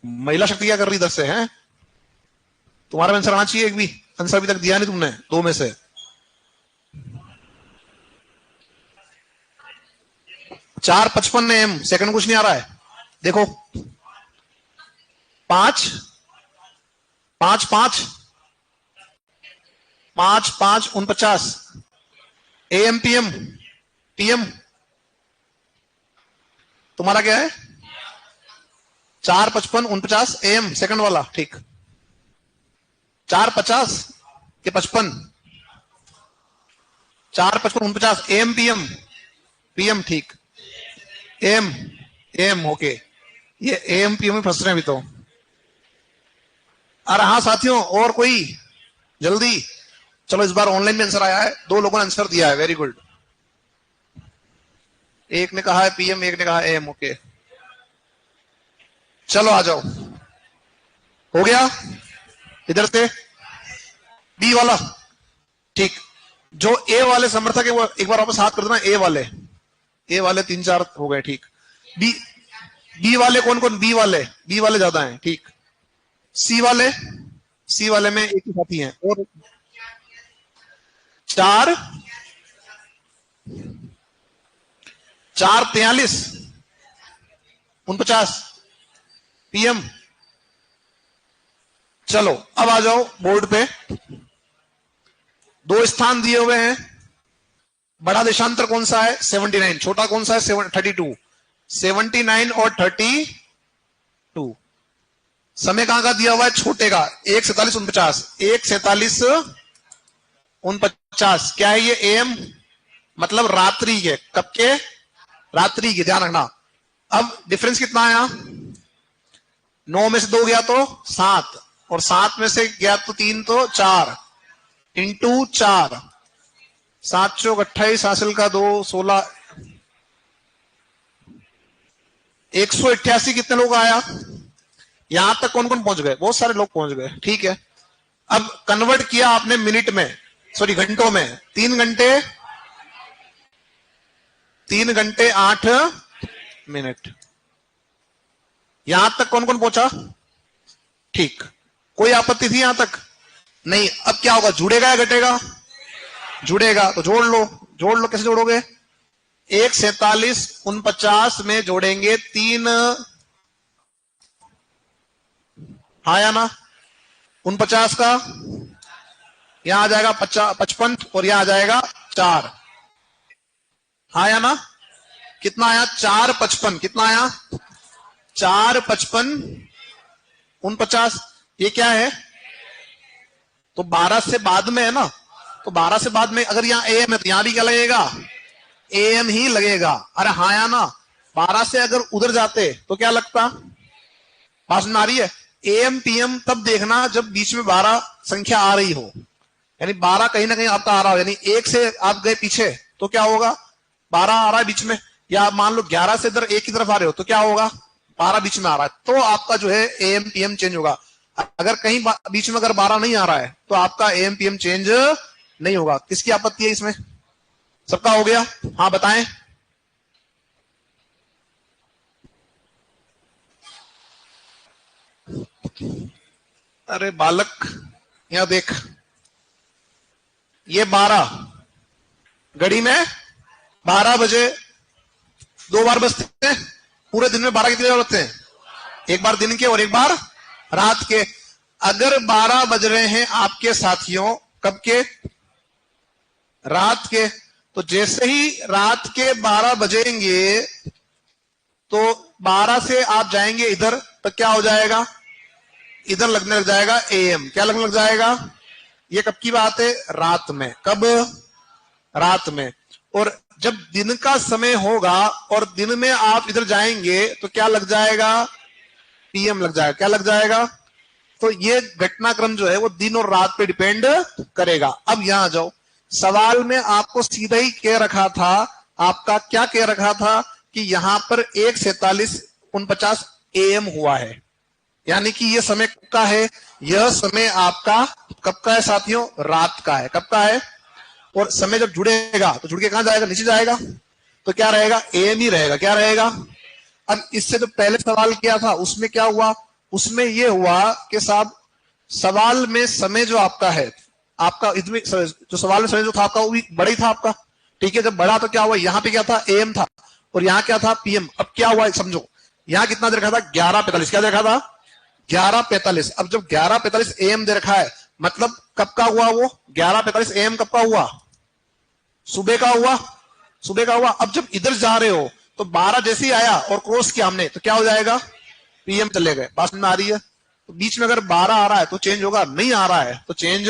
महिला शक्ति क्या कर रही इधर से है? तुम्हारा आंसर आना चाहिए, एक भी आंसर अभी तक दिया नहीं तुमने 2 में से। 4 55 एम, सेकंड कुछ नहीं आ रहा है, देखो 5 5 5 5 5 49 एम पीएम पीएम। तुम्हारा क्या है? 4 55 49 एम, सेकंड वाला, ठीक। 4 50 के 55, 4 55 49 एम पीएम पीएम, ठीक। एम एम, ओके, ये एम पीएम में फंस रहे हैं अभी तो। अरे हाँ साथियों, और कोई जल्दी, चलो इस बार ऑनलाइन में आंसर आया है, 2 लोगों ने आंसर दिया है, वेरी गुड। एक ने कहा है पीएम, एक ने कहा एम, ओके, चलो आ जाओ, हो गया। इधर से बी वाला, ठीक। जो ए वाले समर्थक है वो एक बार वापस हाथ कर देना, ए वाले 3 4 हो गए, ठीक। बी वाले कौन कौन? बी वाले ज्यादा हैं, ठीक। सी वाले में एक ही साथी हैं, और 4 43 49 पीएम। चलो अब आ जाओ बोर्ड पे, 2 स्थान दिए हुए हैं। बड़ा देशांतर कौन सा है? 79। छोटा कौन सा है? 32। 79 और 32। समय कहां का दिया हुआ है? छोटे का, 1:47 49, 1:47 49। क्या है ये? एम, मतलब रात्रि के, कब के? रात्रि के, ध्यान रखना। अब डिफरेंस कितना आया? 9 में से 2 गया तो 7, और 7 में से गया तो 3, तो 4 इंटू 4, 7 चौक 28, हासिल का 2 16, 188। कितने लोग आया? यहां तक कौन कौन पहुंच गए? बहुत सारे लोग पहुंच गए, ठीक है। अब कन्वर्ट किया आपने मिनट में, सॉरी घंटों में, 3 घंटे 8 मिनट। यहां तक कौन कौन पहुंचा? ठीक, कोई आपत्ति थी यहां तक? नहीं। अब क्या होगा? जुड़ेगा या घटेगा? जुड़ेगा, तो जोड़ लो। कैसे जोड़ोगे? 1:47 49 में जोड़ेंगे 3, हाँ या ना? 49 का यहां आ जाएगा 55, और यहां आ जाएगा 4, हाँ या ना? कितना आया? 4:55। कितना आया? 4:55 49। ये क्या है? तो 12 से बाद में है ना, तो 12 से बाद में अगर यहाँ एम है तो यहां भी क्या लगेगा? एम ही लगेगा। अरे हाँ या ना? 12 से अगर उधर जाते तो क्या लगता? बात में आ रही है? एम पीएम तब देखना जब बीच में 12 संख्या आ रही हो, यानी 12 कहीं ना कहीं आपका आ रहा हो, यानी 1 से आप गए पीछे तो क्या होगा? 12 आ रहा है बीच में, या मान लो 11 से इधर 1 की तरफ आ रहे हो तो क्या होगा? 12 बीच में आ रहा है, तो आपका जो है एम पीएम चेंज होगा। अगर कहीं बीच में अगर 12 नहीं आ रहा है तो आपका एम पीएम चेंज नहीं होगा। किसकी आपत्ति है इसमें? सबका हो गया? हाँ बताएं। अरे बालक, यहां देख, ये 12 घड़ी में 12 बजे 2 बार बजते हैं। पूरे दिन में 12 कितने बार बजते हैं? एक बार दिन के और एक बार रात के। अगर 12 बज रहे हैं आपके साथियों, कब के? रात के। तो जैसे ही रात के 12 बजेंगे तो 12 से आप जाएंगे इधर, तो क्या हो जाएगा? इधर लगने लग जाएगा एएम। क्या लगने लग जाएगा? ये कब की बात है? रात में। कब? रात में। और जब दिन का समय होगा और दिन में आप इधर जाएंगे तो क्या लग जाएगा? पीएम लग जाएगा। क्या लग जाएगा? तो ये घटनाक्रम जो है वो दिन और रात पे डिपेंड करेगा। अब यहां जाओ, सवाल में आपको सीधा ही कह रखा था, आपका क्या कह रखा था कि यहां पर 1:47:49 AM हुआ है, यानी कि ये समय कब का है, यह समय आपका कब का है साथियों, रात का है। कब का है? और समय जब जुड़ेगा तो जुड़ के कहां जाएगा, नीचे जाएगा, तो क्या रहेगा, AM ही रहेगा। क्या रहेगा? अब इससे जो पहले सवाल किया था उसमें क्या हुआ, उसमें यह हुआ कि साहब सवाल में समय जो आपका है, आपका इसमें जो सवाल में समय जो था आपका वो भी बड़ा ही था आपका, ठीक है। जब बढ़ा तो क्या हुआ, यहां पे क्या था, AM था, और यहां क्या था, PM। अब क्या हुआ समझो, यहां कितना दे रखा था, 11:45। क्या दे रखा था, 11:45। अब जब 11:45 AM दे रखा है, मतलब कब का हुआ वो, 11:45 AM कब का हुआ, सुबह का हुआ, सुबह का हुआ। अब जब इधर जा रहे हो तो 12 जैसे ही आया और क्रॉस किया हमने तो क्या हो जाएगा, PM चले गए। बात में आ रही है? तो बीच में अगर 12 आ रहा है तो चेंज होगा, नहीं आ रहा है तो चेंज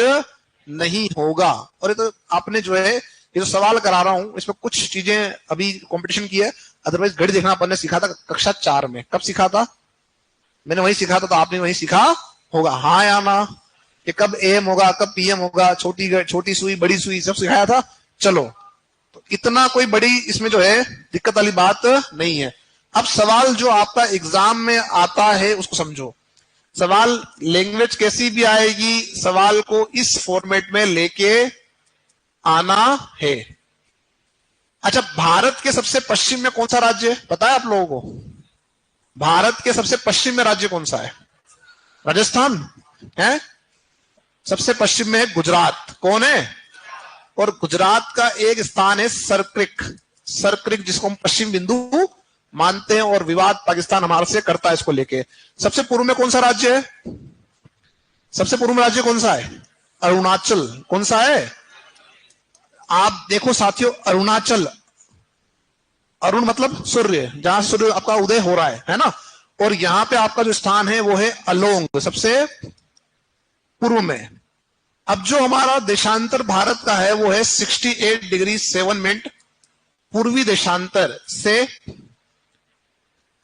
नहीं होगा। और ये तो आपने जो है, ये जो सवाल करा रहा हूं इसमें कुछ चीजें अभी कंपटीशन की है, अदरवाइज घड़ी देखना अपन ने सीखा था कक्षा 4 में। कब सीखा था? मैंने वही सीखा था, तो आपने वही सीखा होगा, हाँ या ना, कि कब AM होगा, कब PM होगा, छोटी सुई बड़ी सुई सब सिखाया था। चलो, तो इतना कोई बड़ी इसमें जो है दिक्कत वाली बात नहीं है। अब सवाल जो आपका एग्जाम में आता है उसको समझो। सवाल लैंग्वेज कैसी भी आएगी, सवाल को इस फॉर्मेट में लेके आना है। अच्छा, भारत के सबसे पश्चिम में कौन सा राज्य है, पता है आप लोगों को? भारत के सबसे पश्चिम में राज्य कौन सा है? राजस्थान है। सबसे पश्चिम में है गुजरात। कौन है? और गुजरात का एक स्थान है सरक्रिक, सरक्रिक जिसको हम पश्चिम बिंदु मानते हैं, और विवाद पाकिस्तान हमारे से करता है इसको लेके। सबसे पूर्व में कौन सा राज्य है? सबसे पूर्व में राज्य कौन सा है? अरुणाचल। कौन सा है? आप देखो साथियों, अरुणाचल, अरुण मतलब सूर्य, जहां सूर्य आपका उदय हो रहा है ना। और यहां पे आपका जो स्थान है वो है अलोंग, सबसे पूर्व में। अब जो हमारा देशांतर भारत का है वो है 68 डिग्री 7 मिनट पूर्वी देशांतर से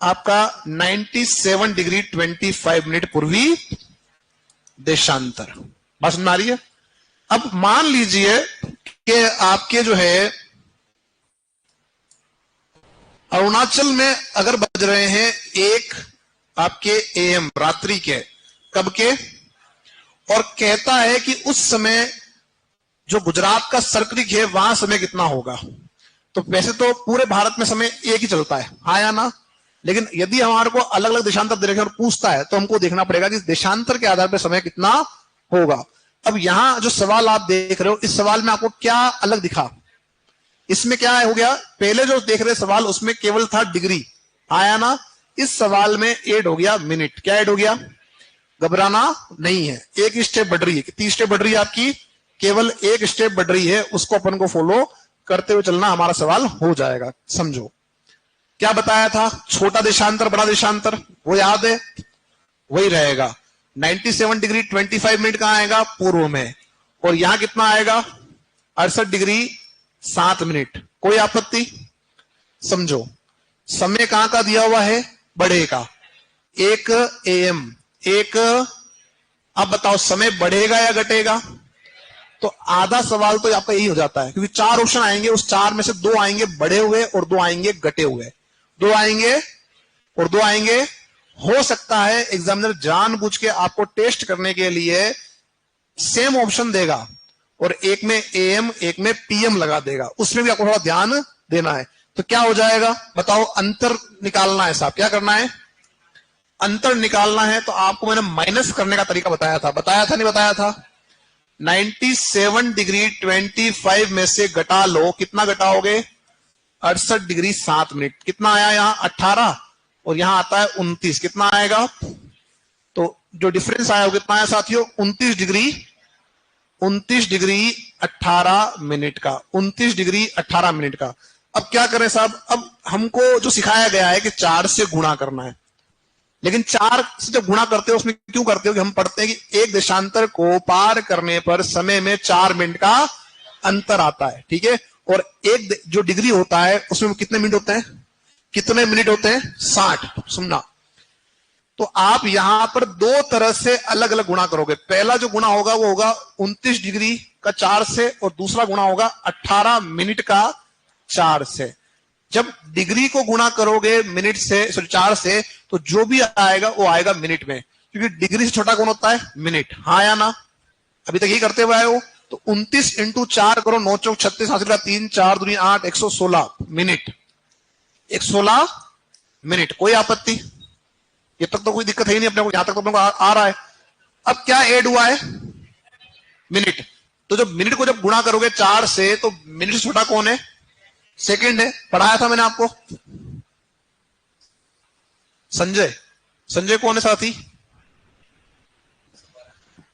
आपका 97 डिग्री 25 मिनट पूर्वी देशांतर। बात समझ में आ रही है? अब मान लीजिए कि आपके जो है अरुणाचल में अगर बज रहे हैं 1 आपके AM रात्रि के, कब के, और कहता है कि उस समय जो गुजरात का सर्करिक है वहां समय कितना होगा। तो वैसे तो पूरे भारत में समय एक ही चलता है, हाँ या ना, लेकिन यदि हमारे को अलग अलग देशांतर दे रखे और पूछता है तो हमको देखना पड़ेगा कि देशांतर के आधार पर समय कितना होगा। अब यहां जो सवाल आप देख रहे हो, इस सवाल में आपको क्या अलग दिखा, इसमें क्या हो गया, पहले जो देख रहे सवाल उसमें केवल था डिग्री, आया ना, इस सवाल में ऐड हो गया मिनट। क्या ऐड हो गया? घबराना नहीं है, एक स्टेप बढ़ रही है। कितनी स्टेप बढ़ रही है आपकी? केवल एक स्टेप बढ़ रही है, उसको अपन को फॉलो करते हुए चलना, हमारा सवाल हो जाएगा। समझो क्या बताया था, छोटा देशांतर बड़ा देशांतर, वो याद है, वही रहेगा। 97 डिग्री 25 मिनट कहां आएगा? पूर्व में। और यहां कितना आएगा? 68 डिग्री 7 मिनट। कोई आपत्ति? समझो समय कहां का दिया हुआ है? बड़े का, 1 AM, एक। अब बताओ समय बढ़ेगा या घटेगा? तो आधा सवाल तो आपका यही हो जाता है, क्योंकि 4 ऑप्शन आएंगे, उस 4 में से 2 आएंगे बढ़े हुए और 2 आएंगे घटे हुए। 2 आएंगे और 2 आएंगे। हो सकता है एग्जामिनर जानबूझ के आपको टेस्ट करने के लिए सेम ऑप्शन देगा और एक में AM एक में PM लगा देगा, उसमें भी आपको थोड़ा ध्यान देना है। तो क्या हो जाएगा बताओ? अंतर निकालना है साहब। क्या करना है? अंतर निकालना है। तो आपको मैंने माइनस करने का तरीका बताया था, नहीं बताया था? 97 डिग्री 25 में से घटा लो, कितना घटाओगे? 68 डिग्री 7 मिनट। कितना आया यहाँ? 18, और यहां आता है 29। कितना आएगा? तो जो डिफरेंस आया वो कितना आया साथियों? 29 डिग्री 18 मिनट का, 29 डिग्री 18 मिनट का। अब क्या करें साहब? अब हमको जो सिखाया गया है कि 4 से गुणा करना है, लेकिन 4 से जब गुणा करते हो उसमें क्यों करते हो कि हम पढ़ते हैं कि एक देशांतर को पार करने पर समय में 4 मिनट का अंतर आता है, ठीक है। और एक जो डिग्री होता है उसमें कितने मिनट होते हैं? कितने मिनट होते हैं? 60। सुनना, तो आप यहां पर दो तरह से अलग अलग गुणा करोगे। पहला जो गुणा होगा वो होगा 29 डिग्री का 4 से, और दूसरा गुणा होगा 18 मिनट का 4 से। जब डिग्री को गुणा करोगे मिनट से, सॉरी 4 से, तो जो भी आएगा वो आएगा मिनट में, क्योंकि डिग्री से छोटा कौन होता है? मिनट। हाँ या ना? अभी तक यही करते हुए आए हो। तो 29 इंटू 4 करो, 9 चौक 36, हासिल का 3, 4 दूनी 8, 116 मिनट, 116 मिनट। कोई आपत्ति? ये तक तो कोई दिक्कत है ही नहीं अपने को, यहां तक तो अपने को आ रहा है। अब क्या ऐड हुआ है? मिनट। तो जब मिनट को जब गुणा करोगे 4 से, तो मिनट से छोटा कौन है? सेकंड है। पढ़ाया था मैंने आपको। संजय, संजय कौन है साथी?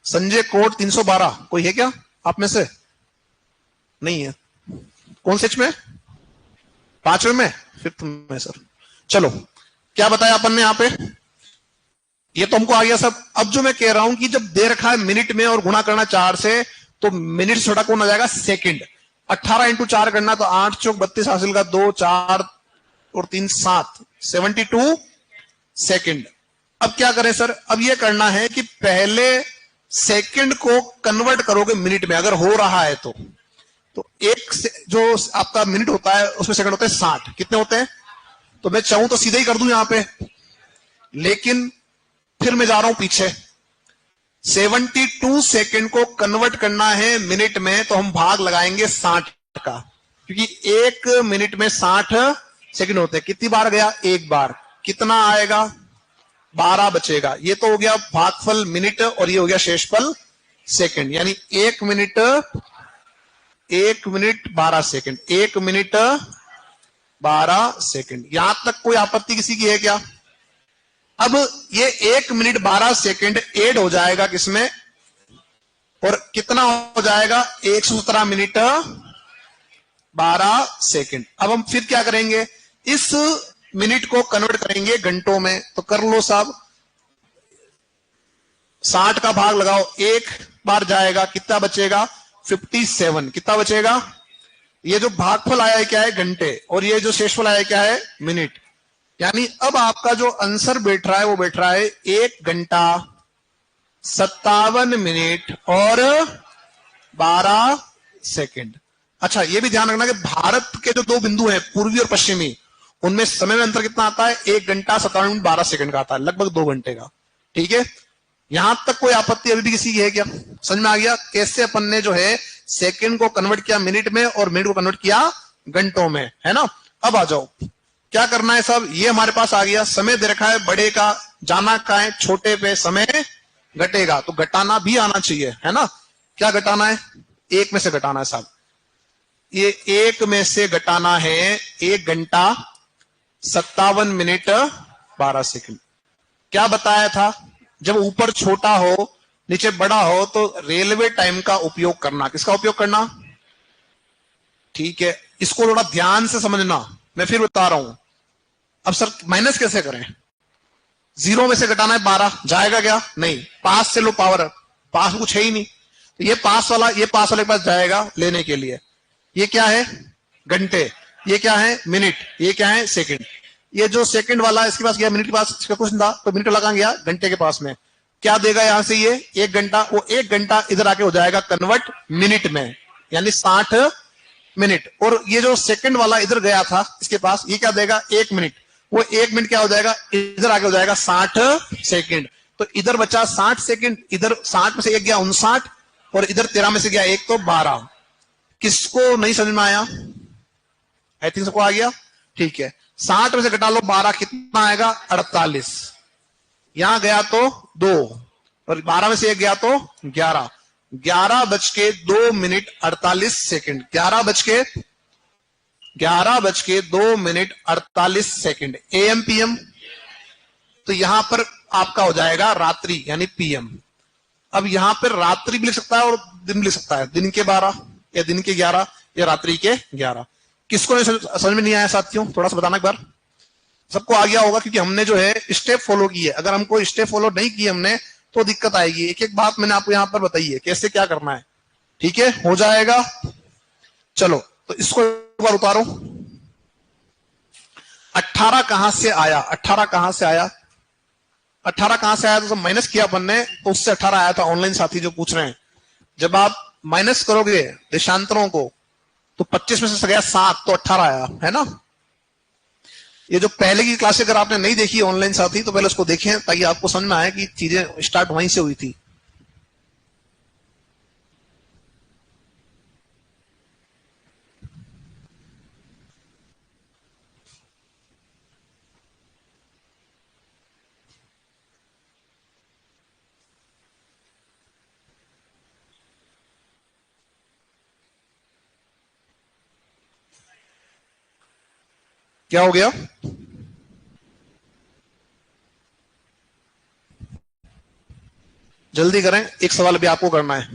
संजय कोड 312 कोई है क्या आप में से? नहीं है। कौन से में? 5वें में, 5th में सर। चलो, क्या बताया अपन ने यहां पे? ये तो हमको आ गया सब। अब जो मैं कह रहा हूं कि जब दे रखा है मिनट में और गुणा करना 4 से, तो मिनट से छोटा कौन आ जाएगा? सेकंड। 18 इंटू 4 करना, तो 8 चौक 32, हासिल का 2, 4 और 3 7, 72 सेकंड। अब क्या करें सर? अब ये करना है कि पहले सेकंड को कन्वर्ट करोगे मिनट में, अगर हो रहा है तो एक जो आपका मिनट होता है उसमें सेकंड होते हैं 60। कितने होते हैं? तो मैं चाहूं तो सीधे ही कर दूं यहां पे, लेकिन फिर मैं जा रहा हूं पीछे। 72 सेकंड को कन्वर्ट करना है मिनट में, तो हम भाग लगाएंगे 60 का, क्योंकि एक मिनट में 60 सेकंड होते हैं। कितनी बार गया? एक बार। कितना आएगा? 12 बचेगा। ये तो हो गया भागफल मिनट, और ये हो गया शेषफल सेकंड। यानी 1 मिनट 12 सेकंड, 1 मिनट 12 सेकंड। यहां तक कोई आपत्ति किसी की है क्या? अब ये 1 मिनट 12 सेकंड ऐड हो जाएगा किसमें, और कितना हो जाएगा? 117 मिनट 12 सेकंड। अब हम फिर क्या करेंगे? इस मिनट को कन्वर्ट करेंगे घंटों में। तो कर लो साहब, 60 का भाग लगाओ, एक बार जाएगा, कितना बचेगा? 57। कितना बचेगा? ये जो भागफल आया है क्या है? घंटे, और ये जो शेषफल आया है क्या है? मिनट। यानी अब आपका जो आंसर बैठ रहा है वो बैठ रहा है 1 घंटा 57 मिनट और 12 सेकंड। अच्छा, ये भी ध्यान रखना कि भारत के जो दो बिंदु हैं, पूर्वी और पश्चिमी, उनमें समय में अंतर कितना आता है? 1 घंटा 57 मिनट 12 सेकंड का आता है, लगभग 2 घंटे का। ठीक है, यहां तक कोई आपत्ति अभी भी किसी की है क्या? समझ में आ गया कैसे अपन ने जो है सेकंड को कन्वर्ट किया मिनट में और मिनट को कन्वर्ट किया घंटों में, है ना? अब आ जाओ, क्या करना है साहब? ये हमारे पास आ गया, समय दे रखा है बड़े का, जाना का है छोटे पे, समय घटेगा, तो घटाना भी आना चाहिए, है ना? क्या घटाना है? 1 में से घटाना है साहब। ये 1 में से घटाना है 1 घंटा 57 मिनट 12 सेकंड। क्या बताया था? जब ऊपर छोटा हो नीचे बड़ा हो तो रेलवे टाइम का उपयोग करना। किसका उपयोग करना? ठीक है, इसको थोड़ा ध्यान से समझना, मैं फिर बता रहा हूं। अब सर माइनस कैसे करें? 0 में से घटाना है 12, जाएगा क्या? नहीं। पास से लो पावर, पास में कुछ है ही नहीं, तो ये पास वाले के पास जाएगा लेने के लिए। ये क्या है? घंटे। ये क्या है? मिनट। ये क्या है? सेकंड। ये जो सेकंड वाला इसके पास गया, मिनट के पास इसका कुछ था, तो मिनट वाला कहां गया? घंटे के पास में। क्या देगा यहां से? ये 1 घंटा, वो 1 घंटा इधर आके हो जाएगा कन्वर्ट मिनट में, यानी 60 मिनट। और ये जो सेकंड वाला इधर गया था इसके पास, ये क्या देगा? 1 मिनट। वो 1 मिनट क्या हो जाएगा? इधर आगे हो जाएगा 60 सेकंड। तो इधर बचा 60 सेकंड, इधर 60 में से 1 गया 59, और इधर 13 में से गया 1, तो 12। किसको नहीं समझ में आया? आई थिंक सबको आ गया। ठीक है, 60 में से घटा लो 12, कितना आएगा? 48। यहां गया तो 2, और 12 में से 1 गया तो 11। 11 बज के 2 मिनट 48 सेकंड। 11 बज के 2 मिनट 48 सेकंड। एएम पीएम, तो यहां पर आपका हो जाएगा रात्रि, यानी पीएम। अब यहां पर रात्रि भी लिख सकता है और दिन भी लिख सकता है, दिन के 12 या दिन के 11 या रात्रि के 11। किसको नहीं समझ में नहीं आया साथियों? थोड़ा सा बताना एक बार। सबको आ गया होगा, क्योंकि हमने जो है स्टेप फॉलो की है। अगर हमको स्टेप फॉलो नहीं की हमने तो दिक्कत आएगी। एक एक बात मैंने आपको यहां पर बताई है कैसे क्या करना है। ठीक है, हो जाएगा। चलो, तो इसको एक बार उतारो। 18 कहां से आया? 18 कहां से आया? 18 कहां से आया? तो माइनस किया अपन ने, तो उससे 18 आया था। ऑनलाइन साथी जो पूछ रहे हैं, जब आप माइनस करोगे देशांतरों को तो 25 में से गया 7, तो 18 आया, है ना। ये जो पहले की क्लास अगर आपने नहीं देखी ऑनलाइन साथी, तो पहले उसको देखें ताकि आपको समझ में आए कि चीजें स्टार्ट वहीं से हुई थी। क्या हो गया? जल्दी करें, एक सवाल भी आपको करना है।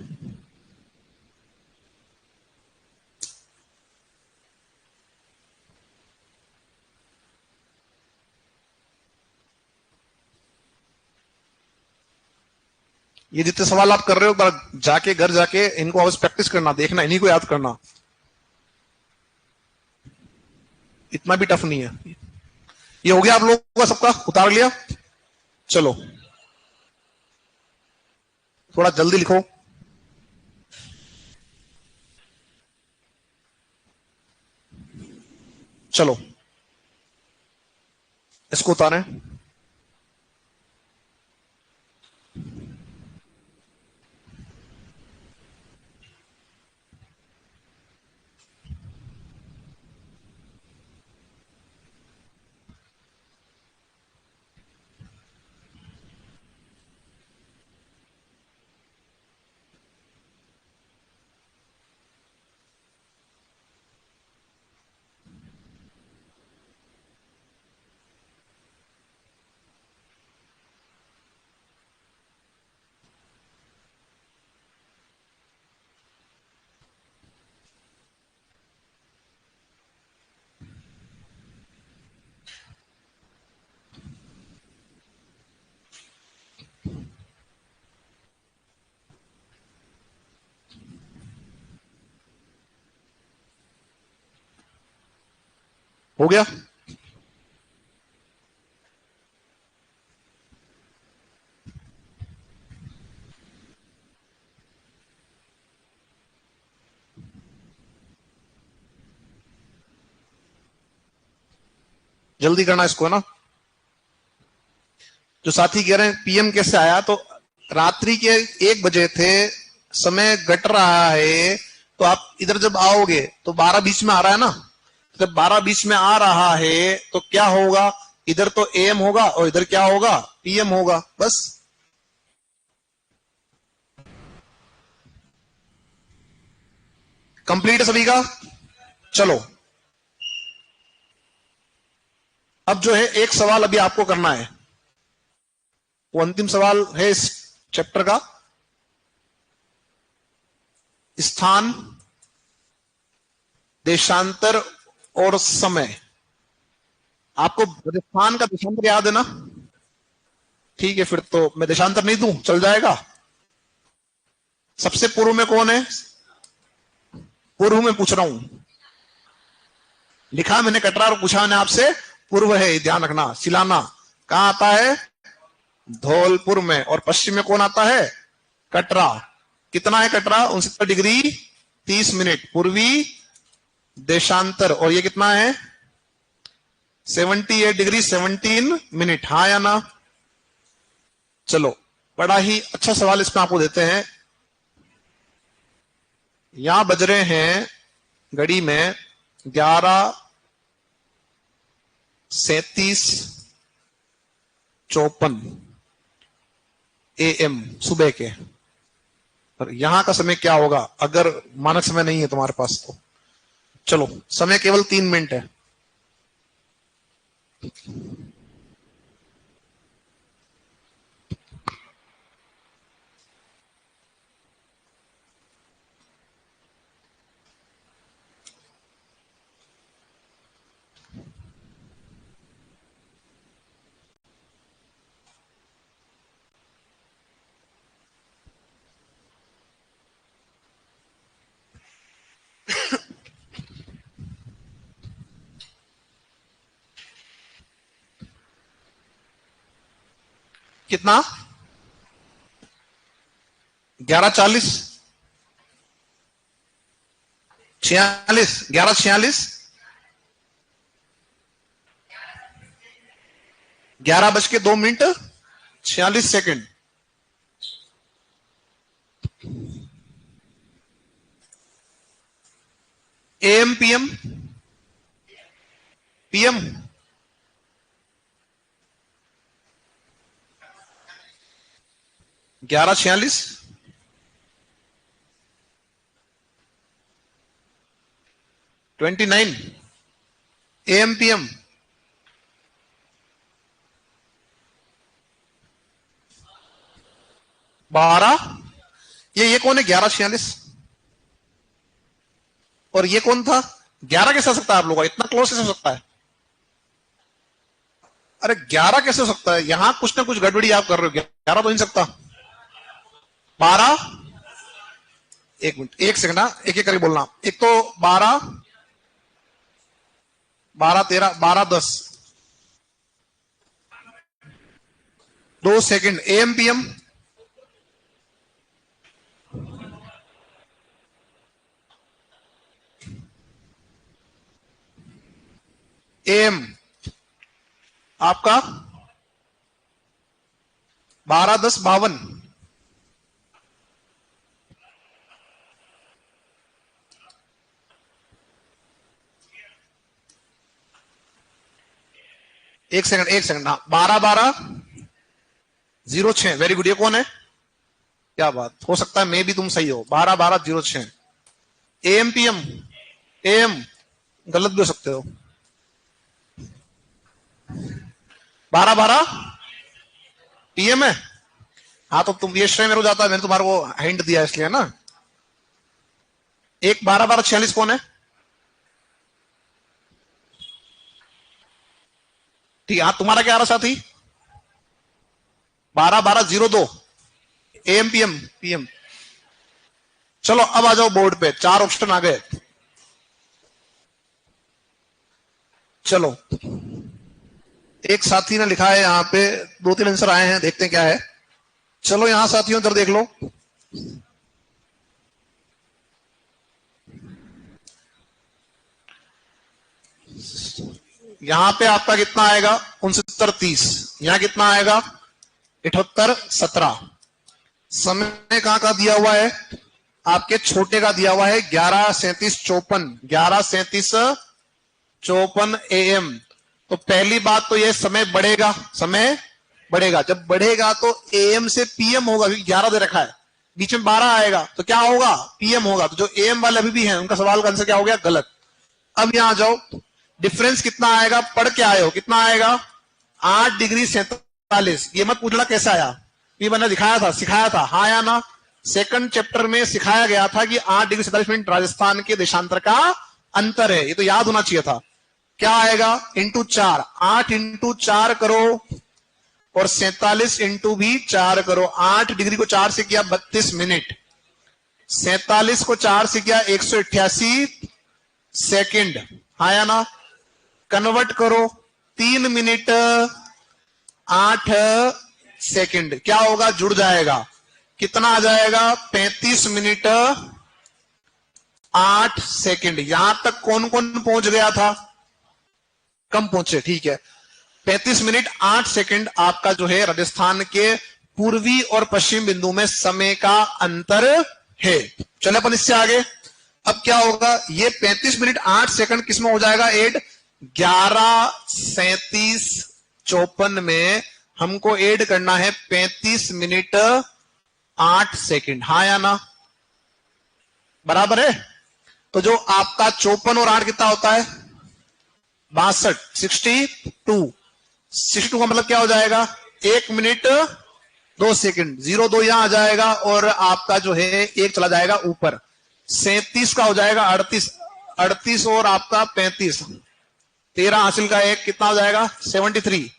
ये जितने सवाल आप कर रहे हो, एक जाके घर जाके इनको वापस प्रैक्टिस करना, देखना, इन्हीं को याद करना। इतना भी टफ नहीं है। ये हो गया आप लोगों का, सबका उतार लिया? चलो थोड़ा जल्दी लिखो। चलो इसको उतारें। हो गया? जल्दी करना इसको, है ना। जो साथी कह रहे हैं पीएम कैसे आया, तो रात्रि के 1 बजे थे, समय घट रहा है, तो आप इधर जब आओगे तो 12:20 में आ रहा है ना। जब 12:20 में आ रहा है तो क्या होगा? इधर तो एएम होगा और इधर क्या होगा? पीएम होगा, बस। कंप्लीट है सभी का? चलो अब जो है एक सवाल अभी आपको करना है, वो अंतिम सवाल है इस चैप्टर का। स्थान, देशांतर और समय। आपको राजस्थान का देशांतर याद है ना? ठीक है, फिर तो मैं देशांतर नहीं दूं, चल जाएगा। सबसे पूर्व में कौन है? पूर्व में पूछ रहा हूं। लिखा मैंने कटरा और पूछा मैंने आपसे पूर्व है, ध्यान रखना। सिलाना कहां आता है? धौलपुर में। और पश्चिम में कौन आता है? कटरा। कितना है कटरा? 69 डिग्री 30 मिनट पूर्वी देशांतर। और ये कितना है? 78 डिग्री 17 मिनट। हाँ या ना? चलो बड़ा ही अच्छा सवाल इसमें आपको देते हैं। यहां बज रहे हैं घड़ी में 11:37:54 AM सुबह के। और यहां का समय क्या होगा अगर मानक समय नहीं है तुम्हारे पास तो? चलो समय केवल 3 मिनट है। कितना 11:40 46 11:46 11:02 46 AM PM PM 11:46 29 AM PM 12 ये कौन है 11:46 और ये कौन था 11 कैसे हो सकता है आप लोगों का इतना क्लोज कैसे हो सकता है अरे 11 कैसे हो सकता है यहां कुछ ना कुछ गड़बड़ी आप कर रहे हो 11 तो नहीं सकता 12 एक मिनट 1 सेकंड एक एक करके बोलना एक तो 12 13 12 10 2 सेकंड AM PM AM आपका 12:10 52 एक सेकंड हाँ 12:12:06 वेरी गुड ये कौन है क्या बात हो सकता है मैं भी तुम सही हो 12:12:06 AM PM AM गलत भी हो सकते हो 12:12 PM है हाँ तो तुम ये श्रेय मेरे को जाता है मैंने तुम्हारे को हिंट दिया इसलिए ना एक 12:12:46 कौन है ठीक है हाँ तुम्हारा क्या आ रहा साथी 12:12:02 AM PM PM चलो अब आ जाओ बोर्ड पे 4 ऑप्शन आ गए चलो एक साथी ने लिखा है यहां पे 2-3 आंसर आए हैं देखते हैं क्या है चलो यहां साथियों इधर देख लो यहां पे आपका कितना आएगा 69-30 यहां कितना आएगा 78-17 समय कहां का दिया हुआ है आपके छोटे का दिया हुआ है 11:37-54 AM तो पहली बात तो ये समय बढ़ेगा जब बढ़ेगा तो AM से PM होगा क्योंकि 11 दे रखा है बीच में 12 आएगा तो क्या होगा PM होगा तो जो AM वाले अभी भी हैं उनका सवाल का आंसर क्या हो गया गलत अब यहां जाओ डिफरेंस कितना आएगा पढ़ के आए हो कितना आएगा 8°47 ये मत पूछना कैसे आया ये मैंने सिखाया था हाँ या ना सेकंड चैप्टर में सिखाया गया था कि 8°47 राजस्थान के देशांतर का अंतर है ये तो याद होना चाहिए था क्या आएगा इंटू 4 8 इंटू 4 करो और 47 इंटू भी 4 करो 8 डिग्री को 4 से किया 32 मिनट 47 को 4 से किया 188 सेकंड हाँ या ना कन्वर्ट करो 3 मिनट 8 सेकंड क्या होगा जुड़ जाएगा कितना आ जाएगा 35 मिनट 8 सेकंड यहां तक कौन कौन पहुंच गया था कम पहुंचे ठीक है 35 मिनट 8 सेकंड आपका जो है राजस्थान के पूर्वी और पश्चिम बिंदु में समय का अंतर है चले अपन इससे आगे अब क्या होगा ये 35 मिनट 8 सेकंड किसमें हो जाएगा एड 11:37-54 में हमको ऐड करना है 35 मिनट 8 सेकंड हाँ या ना बराबर है तो जो आपका 54 और 8 कितना होता है 62 का मतलब क्या हो जाएगा 1 मिनट 2 सेकंड 02 यहां आ जाएगा और आपका जो है एक चला जाएगा ऊपर 37 का हो जाएगा 38 और आपका 35 13 हासिल का एक कितना हो जाएगा 73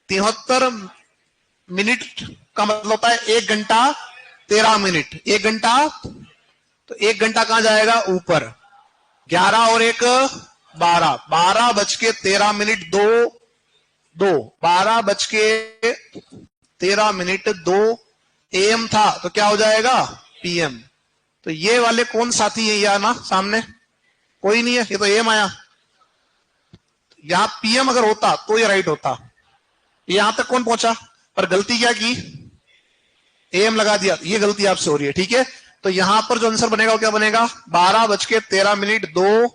73 मिनट का मतलब होता है 1 घंटा 13 मिनट 1 घंटा तो 1 घंटा कहां जाएगा ऊपर 11 और 1 12 12 बज के 13 मिनट 2 2, 12:13 AM था तो क्या हो जाएगा PM। तो ये वाले कौन साथी है या ना सामने, कोई नहीं है, ये तो AM आया। यहां PM अगर होता तो ये राइट होता। यहां तक कौन पहुंचा, पर गलती क्या की, AM लगा दिया, ये गलती आपसे हो रही है, ठीक है। तो यहां पर जो आंसर बनेगा वो क्या बनेगा, 12:13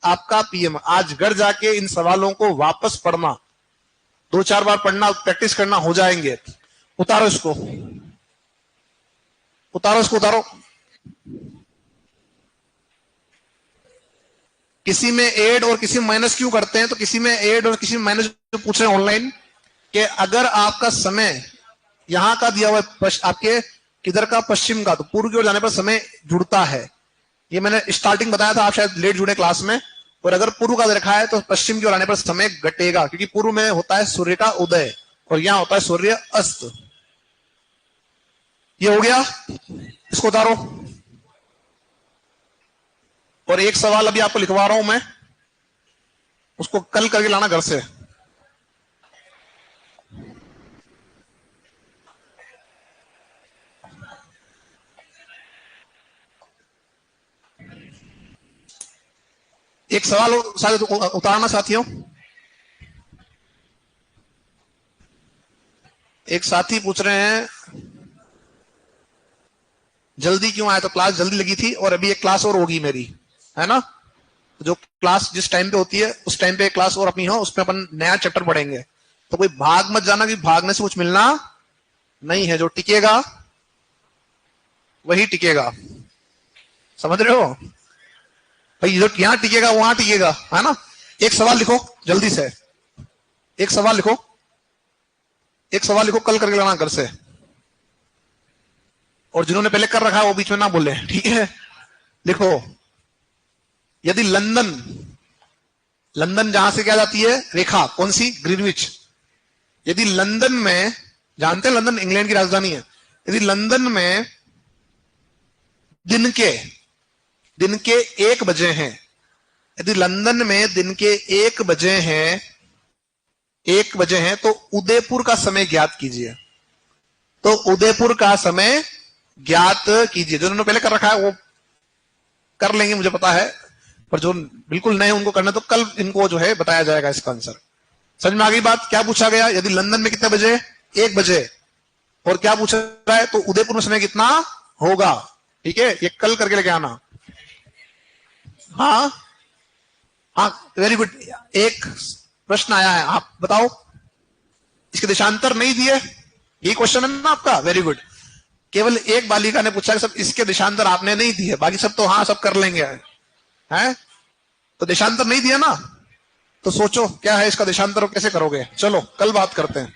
आपका PM। आज घर जाके इन सवालों को वापस पढ़ना, 2-4 बार पढ़ना, प्रैक्टिस करना, हो जाएंगे। उतारो इसको, उतारो इसको, उतारो। किसी में ऐड और किसी में माइनस क्यों करते हैं, तो किसी में ऐड और किसी में माइनस पूछ रहे हैं ऑनलाइन कि अगर आपका समय यहां का दिया हुआ है, आपके किधर का, पश्चिम का, तो पूर्व की ओर जाने पर समय जुड़ता है। ये मैंने स्टार्टिंग बताया था, आप शायद लेट जुड़े क्लास में। और अगर पूर्व का रखा है तो पश्चिम की ओर आने पर समय घटेगा, क्योंकि पूर्व में होता है सूर्य का उदय और यहां होता है सूर्य अस्त। ये हो गया, इसको उतारो। और एक सवाल अभी आपको लिखवा रहा हूं मैं, उसको कल करके लाना घर से। एक सवाल शायद उतारना साथियों। एक साथी पूछ रहे हैं जल्दी क्यों आया, तो क्लास जल्दी लगी थी और अभी एक क्लास और होगी मेरी, है ना। जो क्लास जिस टाइम पे होती है उस टाइम पे क्लास और अपनी हो, उसमें अपन नया चैप्टर पढ़ेंगे। तो कोई भाग मत जाना कि भागने से कुछ मिलना नहीं है, जो टिकेगा वही टिकेगा, समझ रहे हो भाई। जो यहां टिकेगा वहां टिकेगा, है ना। एक सवाल लिखो जल्दी से, एक सवाल लिखो, एक सवाल लिखो, कल करके लाना घर से। और जिन्होंने पहले कर रखा है वो बीच में ना बोले, ठीक है। लिखो, यदि लंदन, लंदन जहां से क्या जाती है रेखा, कौन सी, ग्रीनविच। यदि लंदन में, जानते हैं लंदन इंग्लैंड की राजधानी है, यदि लंदन में दिन के 1 बजे हैं, यदि लंदन में दिन के 1 बजे हैं, 1 बजे हैं, तो उदयपुर का समय ज्ञात कीजिए। तो उदयपुर का समय ज्ञात कीजिए। जो उन्होंने पहले कर रखा है वो कर लेंगे, मुझे पता है, पर जो बिल्कुल नए उनको करना, तो कल इनको जो है बताया जाएगा इसका आंसर। समझ में आ गई बात। क्या पूछा गया, यदि लंदन में कितने बजे, 1 बजे, और क्या पूछा रहा है, तो उदयपुर में समय कितना होगा, ठीक है। ये कल करके लेके आना। हाँ हाँ, वेरी गुड। एक प्रश्न आया है, आप बताओ, इसके देशांतर नहीं दिए, यही क्वेश्चन है ना आपका, वेरी गुड। केवल एक बालिका ने पूछा कि सब इसके देशांतर आपने नहीं दिए, बाकी सब तो हाँ सब कर लेंगे, हैं। तो देशांतर नहीं दिया ना, तो सोचो क्या है इसका देशांतर, कैसे करोगे। चलो कल बात करते हैं।